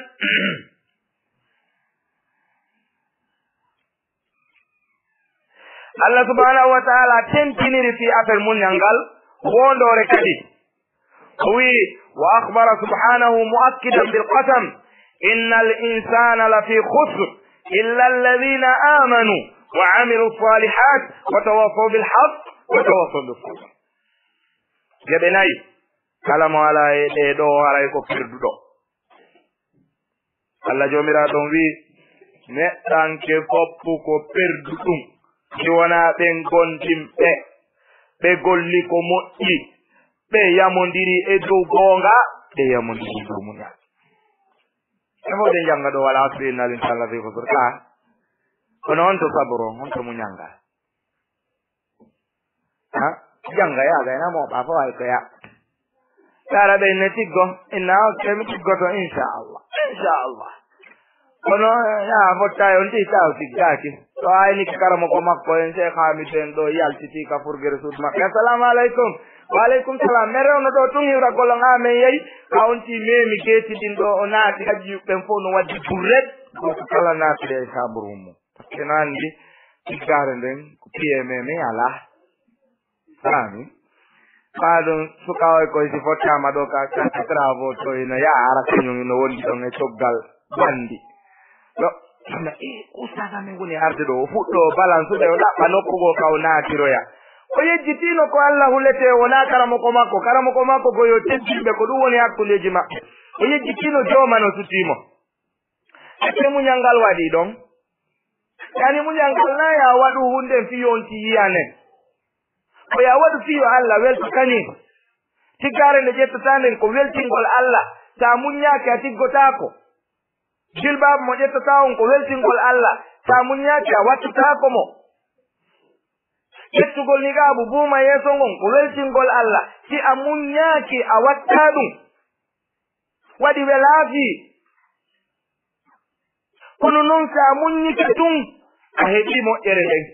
Allah subhanahu wa ta'ala tentiniri fi affaire muñal ngal wondore kadi wi wa akhbara subhanahu mu'akkidan bil qasam innal insana lafi khusr illa alladhina amanu wa 'amilu salihat wa tawassaw bil haqq wa tawassaw bis sabr gebe nayi kala mo ala e de do haray ko perdudo Allah jomira don wi neɗɗanke foppu ko perdudum si wona ɓen gondimɓe ɓe golli ko moƴƴi ɓe yamodiri e dow goonga ɓe yamodiri dow muñal e fo de janga ɗo wala asbina l'inshallah fi khusr ka kono on to sabro on to muñanga ha janga yaga ena moɓa fo ay ko ya tara ɓe ne tiggo inna kemi tiggoto inchallah kono ya fottayi on ti taw tiggaki to ayni karamo ko makko en Cheikh Hamiden ɗo yaltiti ka furgere suud maɓɓe assalamu aleykum waaleykum salam mi rewno ɗo tun hiwragollo ga men yeyi ka on ti memi geetidin ɗo o naati haji yuɓɓen fof no waddi burret goto kala naatude e sabru mum par ce que no anndi tiggare nden ko piye meme ala fami ɓa ɗum sukawoy koye si fottama ɗo ka travaux to ino yaa ara kañum ino wondi ɗon e coggal bandi ɗo ustaga men woni arde ɗo o fuɗɗo balance uɗe o ɗaɓɓa nokkugo ka o naatiroya o yejjitino ko Allah hulete wona karamoko makko go yo teddimɓe ko ɗum woni hakkundeji maɓɓe o yejjitino jomano sutimo ete muñal ngal waɗi ɗon yani muñal ngal na ya waɗu hunde fiyonti yiyanen o ya waɗu fiyo Allah welto kani tiggare nde ƴettata nden ko weltingol Allah sa muññaki a tiggotako jilbabu mo ƴettata on ko weltingol Allah sa muññaki a wattutako mo ƴettugol niqabu buuma yeeso ngon ko weltingol Allah si a muññaki a watta ɗum waɗi welaafi kono noon sa muññike tun a heɓi moƴƴere nden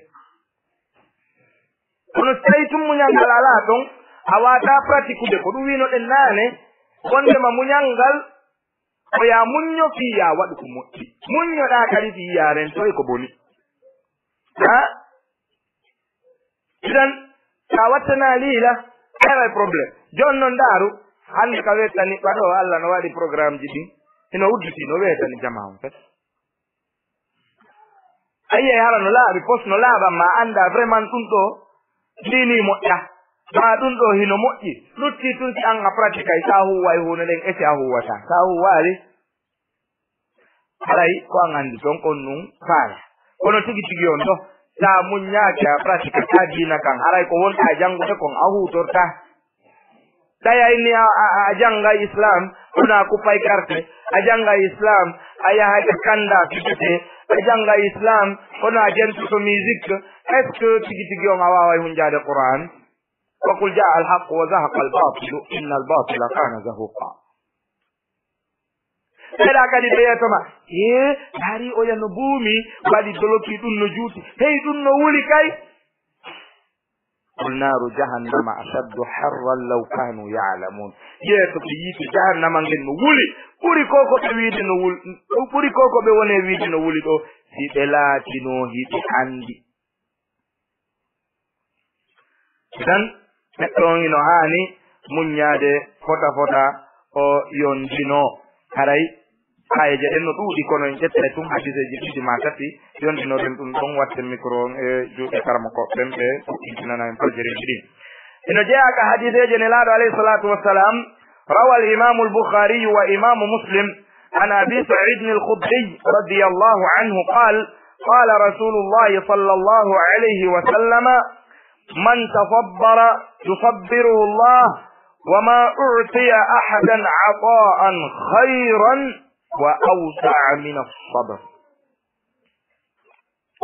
kono so tawi tun muñal ngal ala ton a wata pratique ko ɗum wino ɗen naane wondema muñal ngal o ya muñño fiya waɗu ko moƴƴi muññoɗa kadi fi yaren toye ko boni ha idan sa wattana liila era probléme joni noon daaru hande ka wettani ɓaɗo Allah no waɗi programme ji ɗin ino udditi no wetani jama on fet ayiye hara no laaɓi poste no laaɓan ma anda vraiment ɗum ɗo lini moƴƴa ma ɗum ɗo hino moƴƴi lutti tun si an a pratique ay sa huwa e hunde ɗen esi a huwata sa huwaali haray ko an andi ton kon nun faala kono tigi tigi on ɗo sa muññaake a pratique ta diina kan haray ko wonta janngude kon a hutorta tawi ayni a jannga islam wona kuppay carte a jannga islam a yaha e kanda fijete a jannga islam wona jentoto musique est ce que tigi tigi on a waaway hunjaade Qur'an وقل جاء الحق وزهق الباطل إن الباطل كان زهوقا eda kadi be yetoma dari o yano buumi wadi doloki dum no juuti hey dum no wuli kay النار جهنم أشد حرا لو كانوا يعلمون يتو ييتي جهنم ngeen no wuli puri koko be wiide no wul puri koko be wone wiide no wuli do si be laati no hidi andi dan neddo ngino hani munyade fota o yondino haray ay je no duudi kono jettere tum hadise ji makati yondino den dum don watte micro e juude karama ko tembe nana en fajiri ji ino jaaka hadise je nelado alayhi salatu wassalam rawa al imam al bukhari wa imam muslim an abi sa'id al khudri radiyallahu anhu qala rasulullah sallallahu alayhi wa sallam man tafabbara yusabbiruhu allah وما أعطي أحدا عطاء خيرا وأوسع من الصبر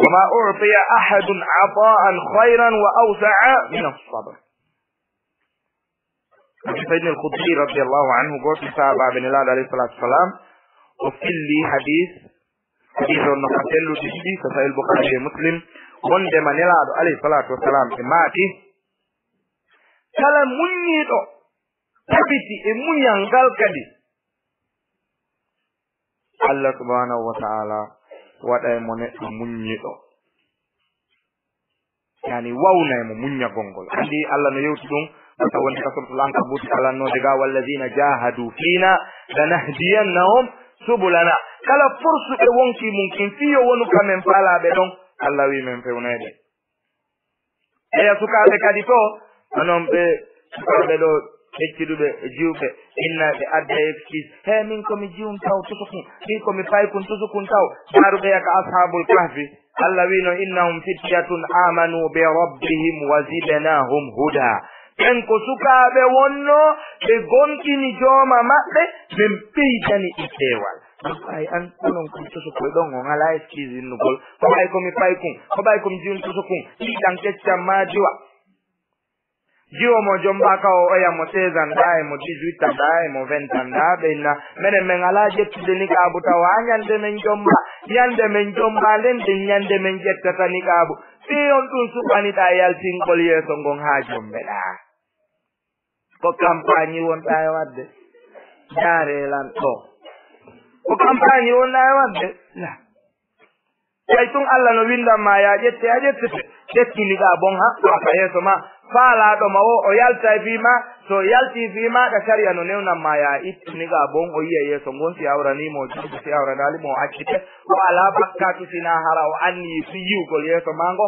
وما أعطي أحد عطاء خيرا وأوسع من الصبر سيدنا الخدري رضي الله عنه قال صحابة بن الله عليه الصلاة والسلام وفي لي حديث النقاتل تجدي كسائل البخاري ومسلم وندما نلاد عليه الصلاة والسلام ماتي كلا منيدو tabiti e munyangal kadi Allah subhanahu wa ta'ala waday mo neddo munyido yani wawna mo munya gongol andi Allah no yewti dum ta woni ka suratul ankabut kala no diga walladina jahadu fina lanahdiyannahum subulana kala fursu e wonki mumkin fiyo wonu kamen fala be don Allah wi men fewnede e sukabe kadi to anon be sukabe do ecciduɓe jiwɓe inna ɓe adda excuse he min komi jiwum taw tusukun min komi paykun tusukun taw daruɓe yaka ashabul kahfi Allah wino innahum fityatun amanu bi rabbihim wa zidnahum huda en ko sukaɓe wonno ɓe gonkini jooma maɓɓe ɓe ɓeydani ittewal ay an onon komi tusukoy ɗon on ala excuse innugol ko ɓay komi paykun ko ɓay komi jiwum tusukun ɗiɗan keccam ma diwa jiwo mo jomba ka o ya mo 16 anda e mo 18 anda e mo 20 anda benna menen men ala jettude ni kaabu taw anyande men jomba yande men jomba len de nyande men jettata ni kaabu fi on tun subani da yaltin kol yeso ngon ha jombe da ko campagne won da wadde jare lan to ko campagne won da wadde la ay tun Allah no winda ma ya jette a jetti ni ga bon ha ko fa yeso ma fala do ma o yalta fima so yalti fima ka sharia no newna maya itniga bon o yiye so ngon si awra ni mo jibu si awra dali mo accite o ala bakkatu sina hara o anni fi yugol yeso mango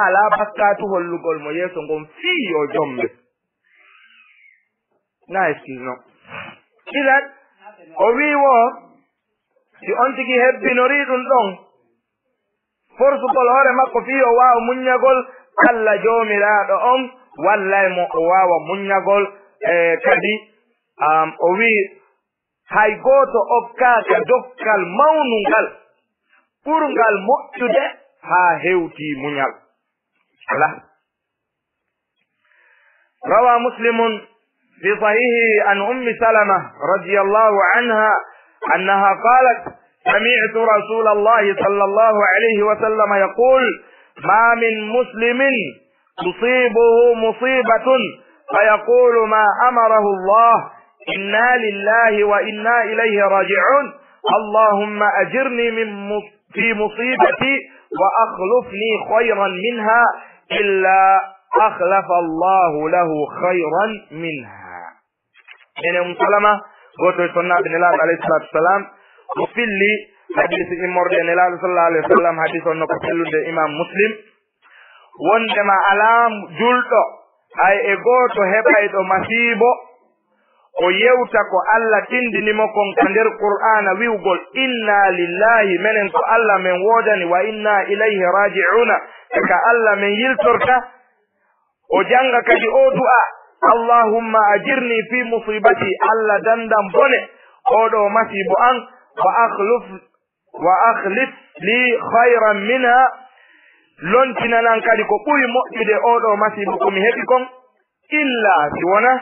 ala bakkatu hollugol mo yeso ngon fi o jombe nice no idan o wi wo si on tigi hebbinori dum don forsu kol hore makko fi o waaw munyagol alla jomiraɗo on wallay mo o wawa munyagol kadi o wi hay goto okkaka dokkal mawnungal ɓurgal moƴƴude ha hewti munyal ala rawa muslimun fi sahihi an ummi salama radiyallahu anha annaha qalat سمعت رسول الله صلى الله عليه وسلم يقول ما من مسلم تصيبه مصيبة فيقول ما أمره الله إنا لله وإنا إليه راجعون اللهم أجرني في مصيبتي وأخلفني خيرا منها إلا أخلف الله له خيرا منها يعني مسلمة قلت سنة بن الله عليه الصلاة والسلام وفي اللي حديث إمر بن الله صلى الله عليه وسلم حديث النقصل الإمام مسلم wondema alam julɗo ay e goto heɓayɗo masibo o yewta ko Allah tindinimo kon ka nder qur'ana wiwgol inna lillahi menen ko Allah men wodani wa inna ilayhi raji'una ka Allah men yiltorta o janga kadi o du'a allahumma ajirni fi musibati Allah dandam bone oɗo masibo an wa akhlif li khayran minha lontinanan kadi ko ɓuri moƴƴude oɗo masibo komi heɓi kon illa siwana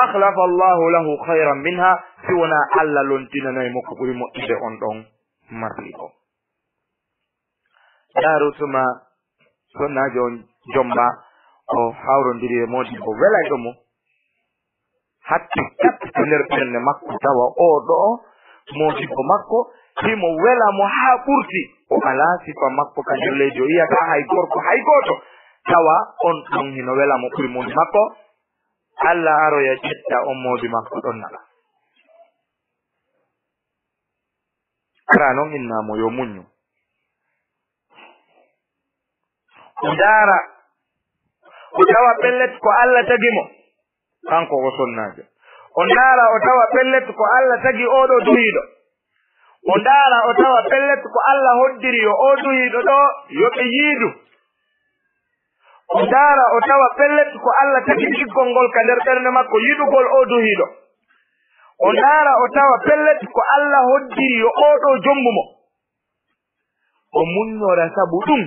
akhlafa Allahu lahu khayran minha siwana alla lontina nay moko buri mo ide on don marlibo daru tuma sonna jomba o hawrondiri e modi ko wela do mo hatti nder penne makko tawa o do modi ko makko himo wela mo ha ɓurti o ala sifa makko kanjum leydi o yiyata hay gorko hay goto tawa on ɗon hino wela mo ɓuri modi makko Allah aroya ƴetta on modi makko ɗon nala ara noon innamo yo muñu o daara o tawa pellet ko Allah tagi mo kanko o sonnajo o ndaara o tawa pellet ko Allah tagi oɗo duhiɗo o ndaara o tawa pellet ko Allah hoddiri yo o duhiɗo ɗo yo ɓe yiidu o ndaara o tawa pellet ko Allah tagi ɗiggol ngol ka nder ɓernde makko yiɗugol o duhiɗo o ndaara o tawa pellet ko Allah hoddiri yo oɗo jombumo o muññora sabu ɗum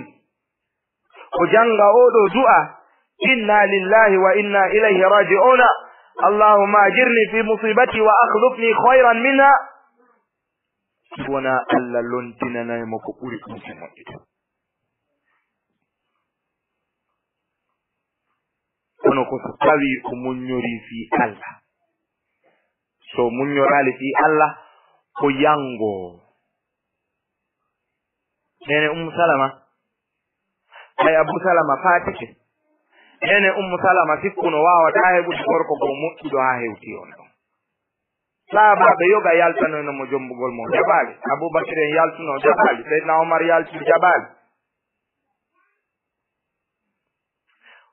o janga oɗo du'a inna lillahi wa inna ilayhi raji'una allahumma ajirni fi musibati wa akhlifni khayran minha wona Allah lontinanaymo ko ɓuri ɗum e moƴƴito kono ko so tawi o muññori fi Allah so muññorali fi Allah ko yango nene Salama ay Abu Salama fatike nene Salama sikkuno wawata heɓude gorko ko moƴƴuɗo ha hewti on ɗon saabaɓe yoga yaltanoyno mo jombugol mo jaɓali Aboubacry en yaltuno jaɓali Seydina Omar yalti jaɓali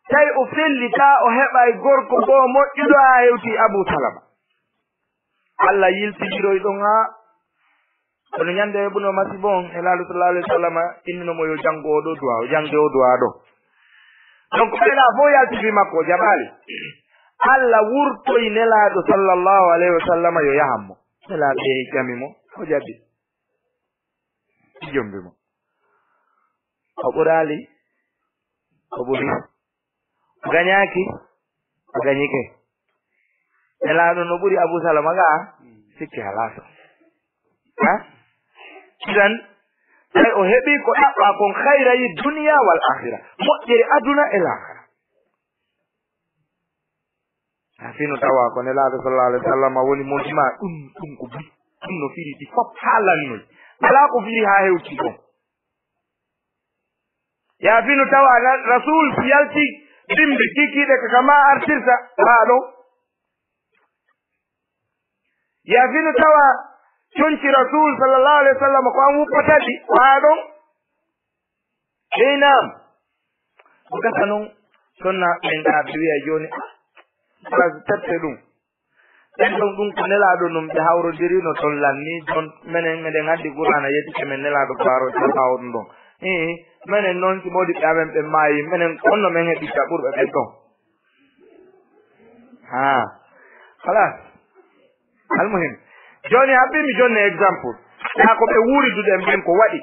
tawi o fellita o heɓay gorko go moƴƴuɗo ha hewti Abu Salama Allah yiltidiroy ɗon ha kono ñande heɓuno masibo on e laalu sallallahu alayhi wa sallam inninomo yo janngo oɗo duwa o jangde o duwa ɗo donc ɓeɗa fo yaltifi makko jaɓali Allah wurtoy nelaɗo sallallahu alayhi wa sallam yo yahanmo nelaɓe ƴamimo o jaɓi jombimo o ɓurali o ɓuri o gañaki o gañike nelaɗo no ɓuri Abu Salama ga sikki halaso ha idan tawi o heɓi ko ɗaɓɓa kon hayrayi duniya wal akhira moƴƴere aduna e lahara ha fino tawa ko nelaɗo sallallahu alayhi wa sallam woni modima ɗum ko buri ɗum no firi ɗi fof haalannoy ala ko firi ha hewti ɗon ya fino tawa rasul si yalti dimɓe kikiɗe ko kama artirta ha ɗo ya fino tawa conci rasul sallallahu alayhi wa sallam ko an wuppatati ha ɗon eynam o gasa noon sonna ɓen ɗaɓe wiya joni phrase tette ɗum ɗen ɗon ɗum ko nelaɗo ɗum ɓe hawrodirino ton lanni jon minen meɗen addi qur'ana yettike men nelaɗo baro tafawɗum ɗon minen noon si modi ɓe amen ɓe maayi minen onno men heɓitta ɓurɓe ɓen ɗon ha halas almuhim joni haɓɓimi jonni exemple ha ko ɓe wuriduɗen ɓen ko waɗi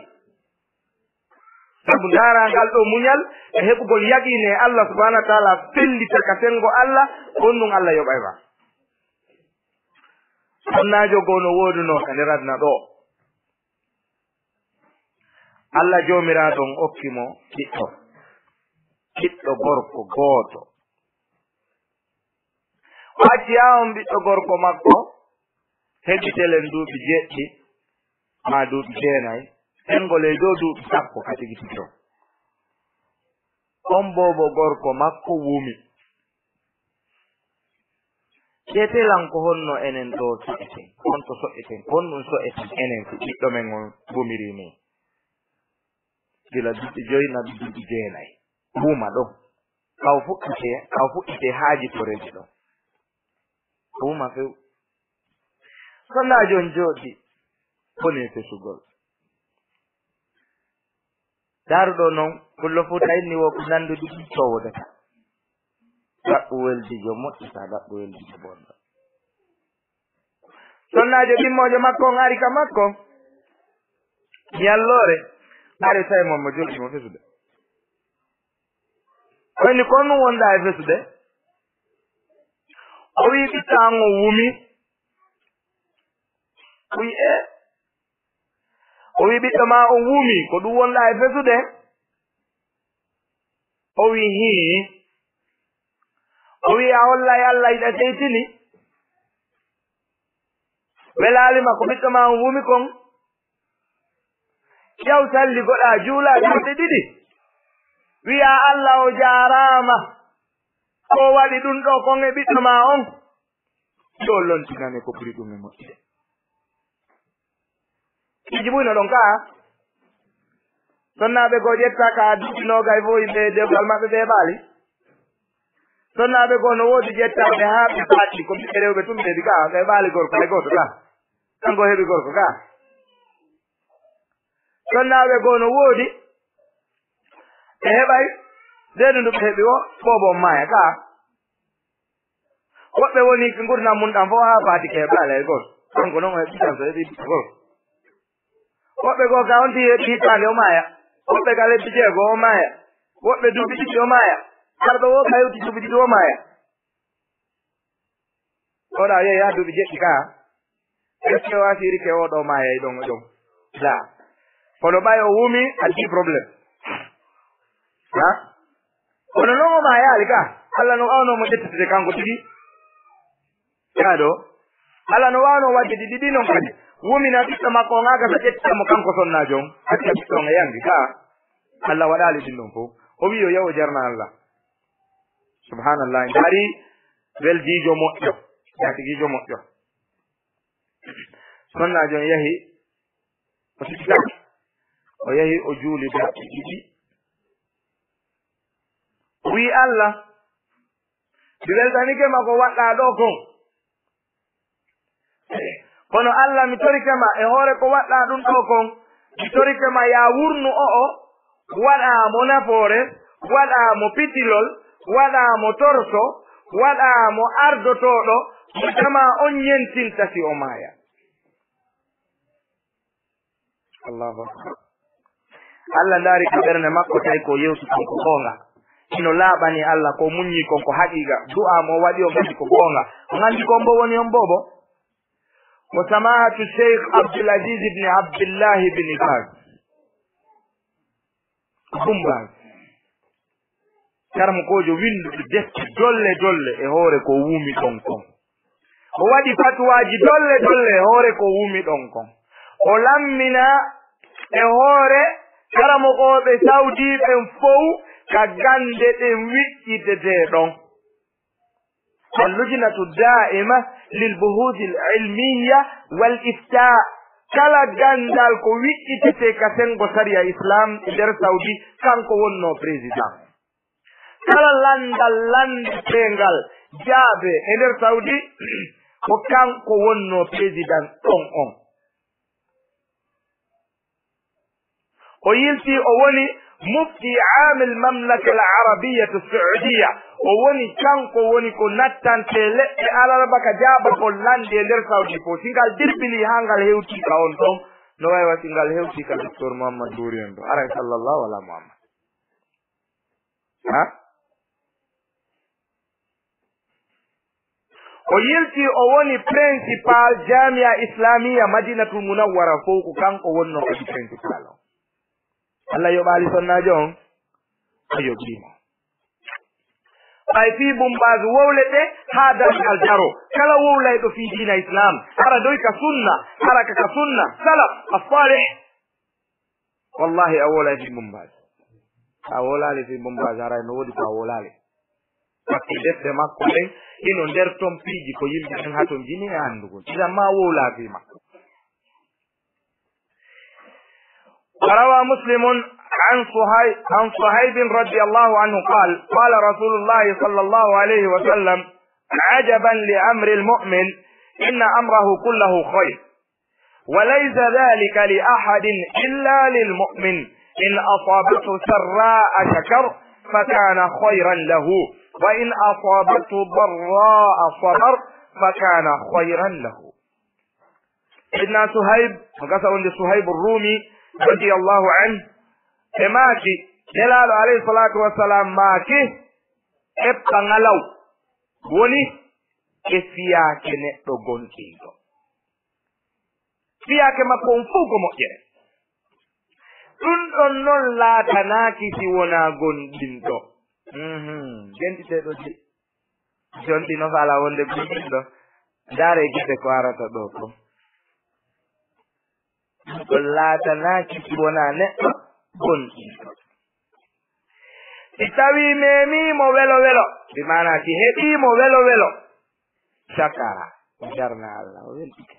sabu ndarangal ɗo muñal e heɓugol yaqine Allah subhanahu wa taala fellita ka sengo Allah on ɗum Allah yoɓay ma sonnajo gono woduno ka nder aduna ɗo Allah jomiraɗon okkimo ɓiɗɗo gorko gooto o acci yawon ɓiɗɗo gorko makko heɓitelen duuɓi jeɗɗi ma duuɓi jeenayi hengol e dow duuɓi sappo ka tigi tigi on bobo gorko makko wumi ƴetelan ko honno enen ɗo so'eten honto so'eten honɗum so'eten enen ko ɓiɗɗo men on wumiri ni gila duuɓi joyi nabi duuɓi jeenayi wuma ɗo kaw fuɗɗite haaji toreji ɗo wuma few sonnajo on jooɗi boni fesugol daruɗo noon pullo fu tawinni wo ko nanduɗi ɗi cowodata ɗaɓɓu weldijo moƴƴita ɗaɓɓu weldijo bonɗo sonnajo ɓimmojo makko on ari ka makko yallore ari tawi mo joɗimo fesude oyni kon ɗum wonɗa e fesude o wi ɓittaango wumi wi o wi ɓiɗɗo ma o wumi ko ɗum wonɗa e fesude o wi hii o wi a holla e Allah ida teytini welalima ko ɓiɗɗo ma o wumi kon ƴew salli goɗa juula juuɗe ɗiɗi wiya Allah o jaarama ko waɗi ɗum ɗo kon e ɓiɗɗo ma on yo lontinane ko ɓuri ɗum e moƴƴude iji ɓuyno ɗon kaa sonnaɓe goo ƴetta ka duɗinogay fo yimɓe dewgal maɓɓe ɓe ɓaali sonnaɓe goo no woodi ƴettaɓe haa ɓe paati ko ɓiɓɓe rewɓe tumɓeɗi ka ɓe ɓaali gorko hay gooto ka kanko heɓi gorko ka sonnaɓe goo no woodi ɓe heɓay ndeɗu ndu ɓe heɓi o ɓooɓo maaya ka woɓɓe woni gurdam mum ɗam fof haa paati ke heɓaali hay gooto kanko noon o heɓi tan so heɓi gorko woɓɓe goo ka on ti heɓi hittande o maaya woɓɓe ka lebbi jeego o maaya woɓɓe duuɓi ɗiɗi o maaya arɗo wo ka hewti duuɓi ɗiɗi o maaya oɗa yehi haa duuɓi jeɗɗi ka est ce que wasiri ke oɗo maaya e ɗon e ɗon la kono ɓay o wumi addi probléme ha kono noon o maayaali ka Allah no awnomo ƴettitude kanko tigi ka ɗo Allah no wawno wadde ɗi ɗiɗi noon kadi wumina ɓiɗɗo makko o ŋaga so ƴettitamo kanko sonnajo on acca ɓiɗɗo on e yangi ka Allah waɗali ɗin ɗon fof o wi yo yawo jarna Allah subhanallah dari weldijo moƴƴo yatigijo moƴƴo sonnajo on yahi o sikkitaki o yahi o juuli darɗe ɗiɗi wi Allah mi weltanike ma ko waɗɗa ɗo kon kono Allah mi torikema e hoore ko waɗɗa ɗum ɗo kon mi torikema ya wurnu o'o waɗamo nafoore waɗamo pitilol waɗamo torso waɗamo ardotoɗo mo jama on yentinta si o maaya Allahu akbar Allah ndaari ko ɓernde makko tawi ko yewti kon ko goonga ino laaɓani Allah ko muññi kon ko haqiqa du'a mo waɗi o gandi ko goonga o gandi kon bo woni on bobo ko samahatu cheikh Abdoulaziz ibne Abdillahi ibne Baz Bumbaz karmo kojo winduɗo defte dolle dolle e hoore ko wumi ɗon kon o waɗi fatuwaji dolle dolle e hoore ko wumi ɗon kon o lammina e hoore karamokoɓe sawdiɓen fof ka gande ɗen wiƴƴitete ɗon اللجنة الدائمة للبحوث العلمية والإفتاء kala gandal ko wiƴƴitete ka sengo sariya islam e nder saudi kanko wonno président kala landal landetengal jaabe e nder saudi ko kanko wonno président ɗon on o yilti o woni mufti amil mamlaka al arabiyatu saudiya o woni kanko woni ko nattante leɗɗe alarba ka jaaba ko lande e nder saudi fo singal dirbili ha ngal hewti ka on ɗon no waywa singal hewti ka docteur mouhammad bouri en ɗo aray sallllahu ala mouhammad ha o yilti o woni principal jamia islamia madinatul munawwara fo ko kanko wonno kadi principal o Allah yoɓali sonnajo on o yoɓimo ɓay fi Bumbaz wowle ɗe ha dargal daro kala wowlayɗo fi dina islam hara doy ka sunna hara ka sunna salaf as-salih wallahi a wolay fi Bumbaz a wolali fi Bumbaz haray no woodi ko a wolali paske defte makko ɗen ino nder ton piiji ko yimɓe ɗen ha ton jini e andugol idan ma wowla fi makko وروى مسلم عن صهيب رضي الله عنه قال رسول الله صلى الله عليه وسلم عجبا لأمر المؤمن إن أمره كله خير وليس ذلك لأحد إلا للمؤمن إن أصابته سراء شكر فكان خيرا له وإن أصابته ضراء صبر فكان خيرا له. سيدنا صهيب وقصر صهيب الرومي رضي الله عنه ماكي جلال عليه الصلاة والسلام ماكي ابقى غلو وني e fiyaake neɗɗo gonɗiiɗo fiyaake makko on fof ko moƴƴere ɗum ɗon noon laatanaaki si wonaa gonɗinɗo gentiteeɗo di jonɗi no faala wonde gonɗinɗo ndaare geɗe ko arata ɗo ko ɗon laatanaaki si wonaa neɗɗo gonɗinɗo si tawii meemiimo welo welo bi maanaa si heɓiimo welo welo sakara o jarna Allah o weltike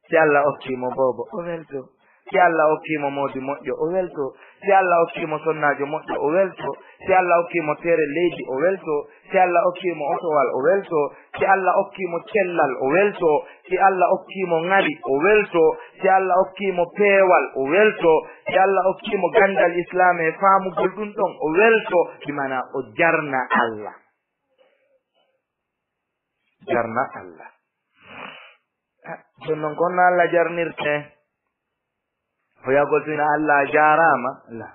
si Allah okkiimo boobo o welto si Allah okkiimo moodi moƴƴo o welto si Allah okkiimo sonnaajo moƴƴo o welto si Allah okkiimo teere leydi o welto si Allah okkiimo otowal o welto si Allah okkiimo cellal o welto si Allah okkiimo ŋari o welto si Allah okkiimo peewal o welto si Allah okkiimo gandal islam e faamugol ɗum ɗon o welto ɗi mana o jarna Allah jarna Allah jooni noon kono Allah jarnirte o yagol tuna Allah jarama la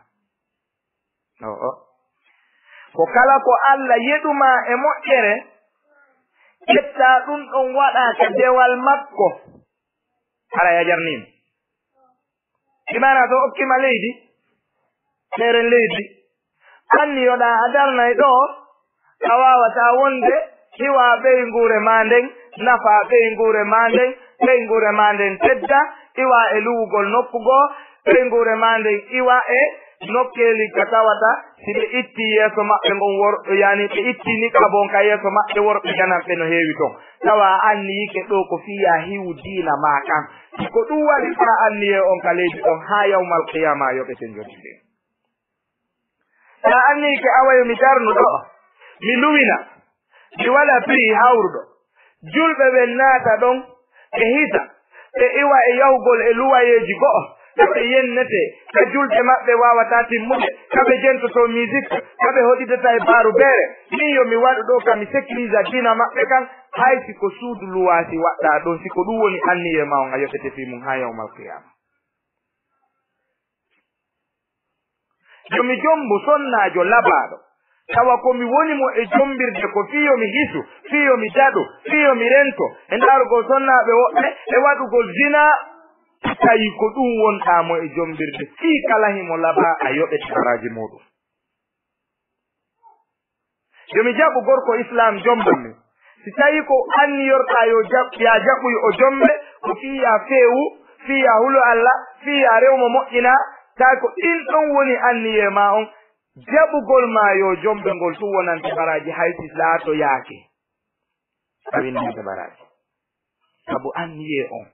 ko kala ko Allah yeɗuma e moƴƴere ƴetta ɗum ɗon waɗa ka dewal makko ala ya jarnima imana to okkima leydi ɓeren leydi anni yoɗa a darnay ɗo a wawata wonde hiwa ɓeygure ma nden nafa ɓeygure ma nden ɓeygure ma nden tedda iwa e luwugol noppugoo ɓeygure ma nden iwa e nokkeli ka tawata si ɓe itti yeeso maɓɓe ngon worɓe yani ɓe ittini ka bon ka yeeso maɓɓe worɓe jananɓe no heewi ton tawa anni yike ɗo ko fiya hiwu diina ma kan ko ɗum waɗi fa anniye on ka leydi ɗon ha yawmal qiyama yoɓeten joni nde sa anni ke awayo mi darnu ɗo mi luwina mi waɗa prix hawruɗo julɓe ɓe naata ɗon ɓe hisa ɓe iwa e yahugol e luwayeji go'o kaɓe yennete ka julɓe maɓɓe wawata timmude kaɓe jentoto musique kaɓe hoɗidata e baaru beere min yo mi waɗu ɗo kam mi sécurise dina maɓɓe kan hay siko suudu luwasi waɗɗa ɗon siko ɗum woni anniye ma on a yoɓete fi mum ha yawmal qiyama yomi jombu sonnajo labaɗo tawa komi woni mo e jombirde ko fiyomi hisu fiyomi daɗo fiyomi rento e ndarugol sonnaɓe woɓɓe e waɗugol zina tawi ko ɗum wonɗamo e jombirde fii kala himo laba a yoɓete baraji muɗum yomi jaɓu gorko islam jombanmi si tawi ko anniyorɗa ya jaɓuy o jombe ko fiya feewu fiya hulo Allah fiya rewmo moƴƴina tawi ko ɗin ɗon woni anniye ma on jaɓugol ma yo jombe ngol tum wonante baraji haysi laato yaake a winnante baraji sabu anniye on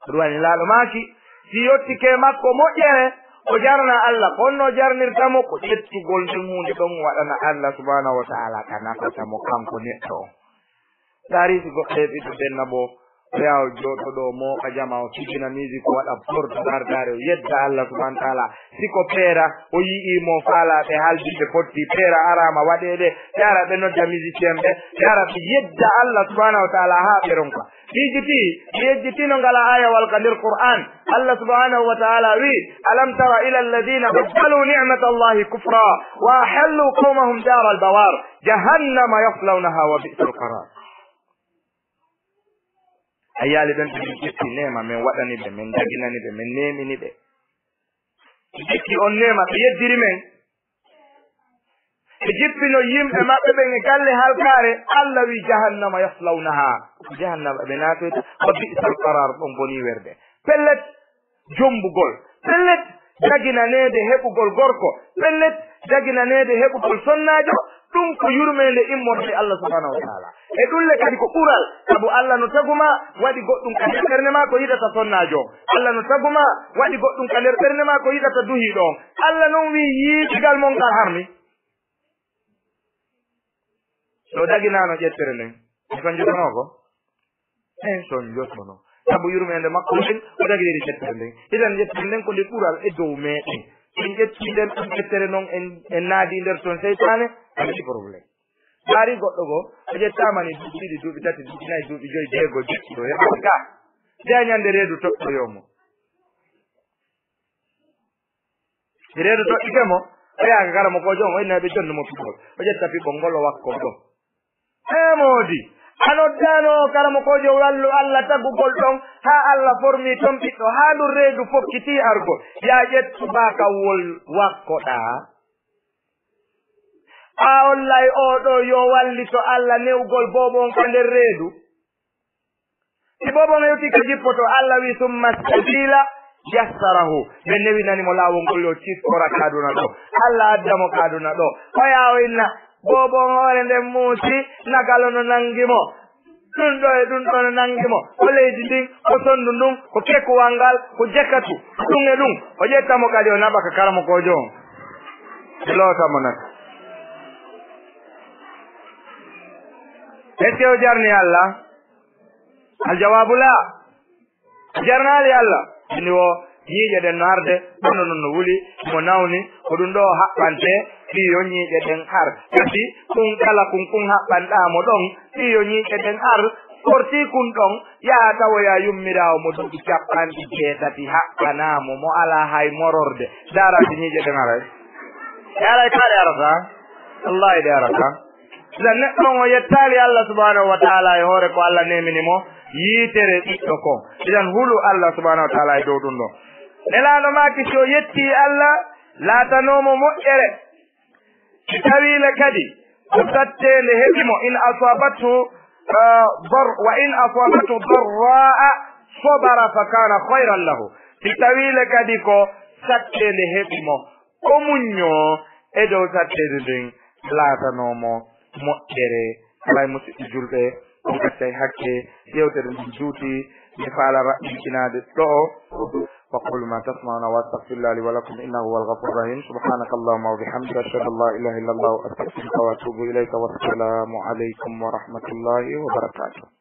ɗum wani laaɗo maaki si yettike makko moƴƴere o jarna Allah konno jarnirtamo ko ƴettugol ndin hunde ɗon waɗana Allah subhanahu wa ta'ala ka nafatamo kanko neɗɗo o darisi goɗɗe ɓiɗɗo denna bo o yaha jooɗo ɗo mooka jama o fijina musique o waɗa porte dardare o yedda Allah subhanahu wa ta'ala siko peera o yi'imo faalaɓe haaldiɓe potti peera arama waɗede yara ɓe nodda musicien ɓe yara ɓe yedda Allah subhanahu wa ta'ala ha ɓe ronka hijiti yejjitino ngala ayawal ka nder Qur'an Allah subhanahu wa ta'ala wi alam tara ila alladhina baddalu ni'mata Allahi kufra wa ahallu qawmahum dara al-bawar jahannama yaslawnaha wa bi'sal qarar ayyaali ɗon ɓe min ƴetti nema min waɗani ɓe min daginani ɓe min nemini ɓe ƴetti on nema ɓe yeddiri men ɓe jippino yimɓe maɓɓe ɓen e galle halkare Allah wi jahannama yaslawnaha jahannama ɓe naatoyta wa bi'sal qarar ɗon boni werde pellet jombugol pellet daginanede heɓugol gorko pellet daginanede heɓugol sonnajo ɗum ko yurmede immorde Allah subhanahu wa ta'ala e ɗulle kadi ko ɓural sabu Allah no taguma waɗi goɗɗum ka nder ɓernde ma ko yiɗata sonnajo Allah no taguma waɗi goɗɗum ka nder ɓernde ma ko yiɗata duhiɗo on Allah noon wi yiiɗigal mon ngal harmi so daginano ƴettere nden son jotono ko son jotono sabu yurmede makko nden o daginiri ƴettere nden itan ƴettere nden ko nde ɓural e dow meɗen en ƴetti nden ɗum ƴettere noon en naadi nder toon seytane aɗi probléme daari goɗɗo go o ƴettamani duuɓi ɗiɗi duuɓi tati duuɓi nayyi duuɓi joyi jeego jeɗɗiɗo heɓati ka nde ñande reedu toɓɓoyomo reedu toɓɓike mo o yaaka kala mo ko joom o innaɓe jonnumo piɓɓol o ƴetta piɓɓol ngol o wakko ɗo nemodi anoddano karamo kojo wallu Allah tagugol ɗon ha Allah formi ton ɓiɗɗo ha ɗum reedu fokkiti argo ya ƴettu bakawol wakkoɗa a ollay oɗo yo wallito Allah newgol bobon ka nder reedu si bobon hewti ko jippoto Allah wi summa sabila yassarahu ɓe newinanimo lawol ngol yo ciskora kaduna ɗo Allah addamo kaduna ɗo oyawo inna bobon hoore nden muusi nagalo no nangimo ɗum ɗo e ɗum ɗo no nangimo ko leydi ndin ko sondu ndun ko kekuwal ngal ko jekkatu ɗum e ɗum o ƴettamo kadi o naɓa ka karamo kojo on lootamo nak est ce que o jarni Allah aljawabu la jarnaali Allah ini o ñiiƴe ɗen no arde ɗonno noon no wuli mo nawni ko ɗum ɗo haɓɓante ɗiyo ñiiƴe ɗen ar kadi kun kala kun haɓɓanɗamo ɗon ɗiyo ñiiƴe ɗen ar forti kun ɗon yaha tawoya yummirawo mo duuɓi capanɗe jeetati haɓɓanamo mo ala hay mororde darati ñiiƴe ɗen aray e aray kaɗe arata wallahi ɗe arata sida neɗɗon o yettali Allah subhanahu wa taala e hoore ko Allah neminimo yiitere ɓiɗɗo ko idan hulu Allah subhanahu wa taala e dow ɗum ɗo nelaɗo maki so yetti Allah laatanomo moƴƴere si tawile kadi ko sattende heɓimo in asabatu wa in asabatu darraa sobara fa kana hayran lahu si tawile kadi ko sattende heɓimo o muñño e dow sattede nden laatanomo moƴƴere alay musidɓe julɓe on gaccay hakke yewtere ndin juuti mi faala raɓɓintinade ɗo وقل ما تسمعون واستغفر الله لي ولكم انه هو الغفور الرحيم سبحانك اللهم وبحمدك اشهد ان لا اله الا الله استغفرك واتوب اليك والسلام عليكم ورحمه الله وبركاته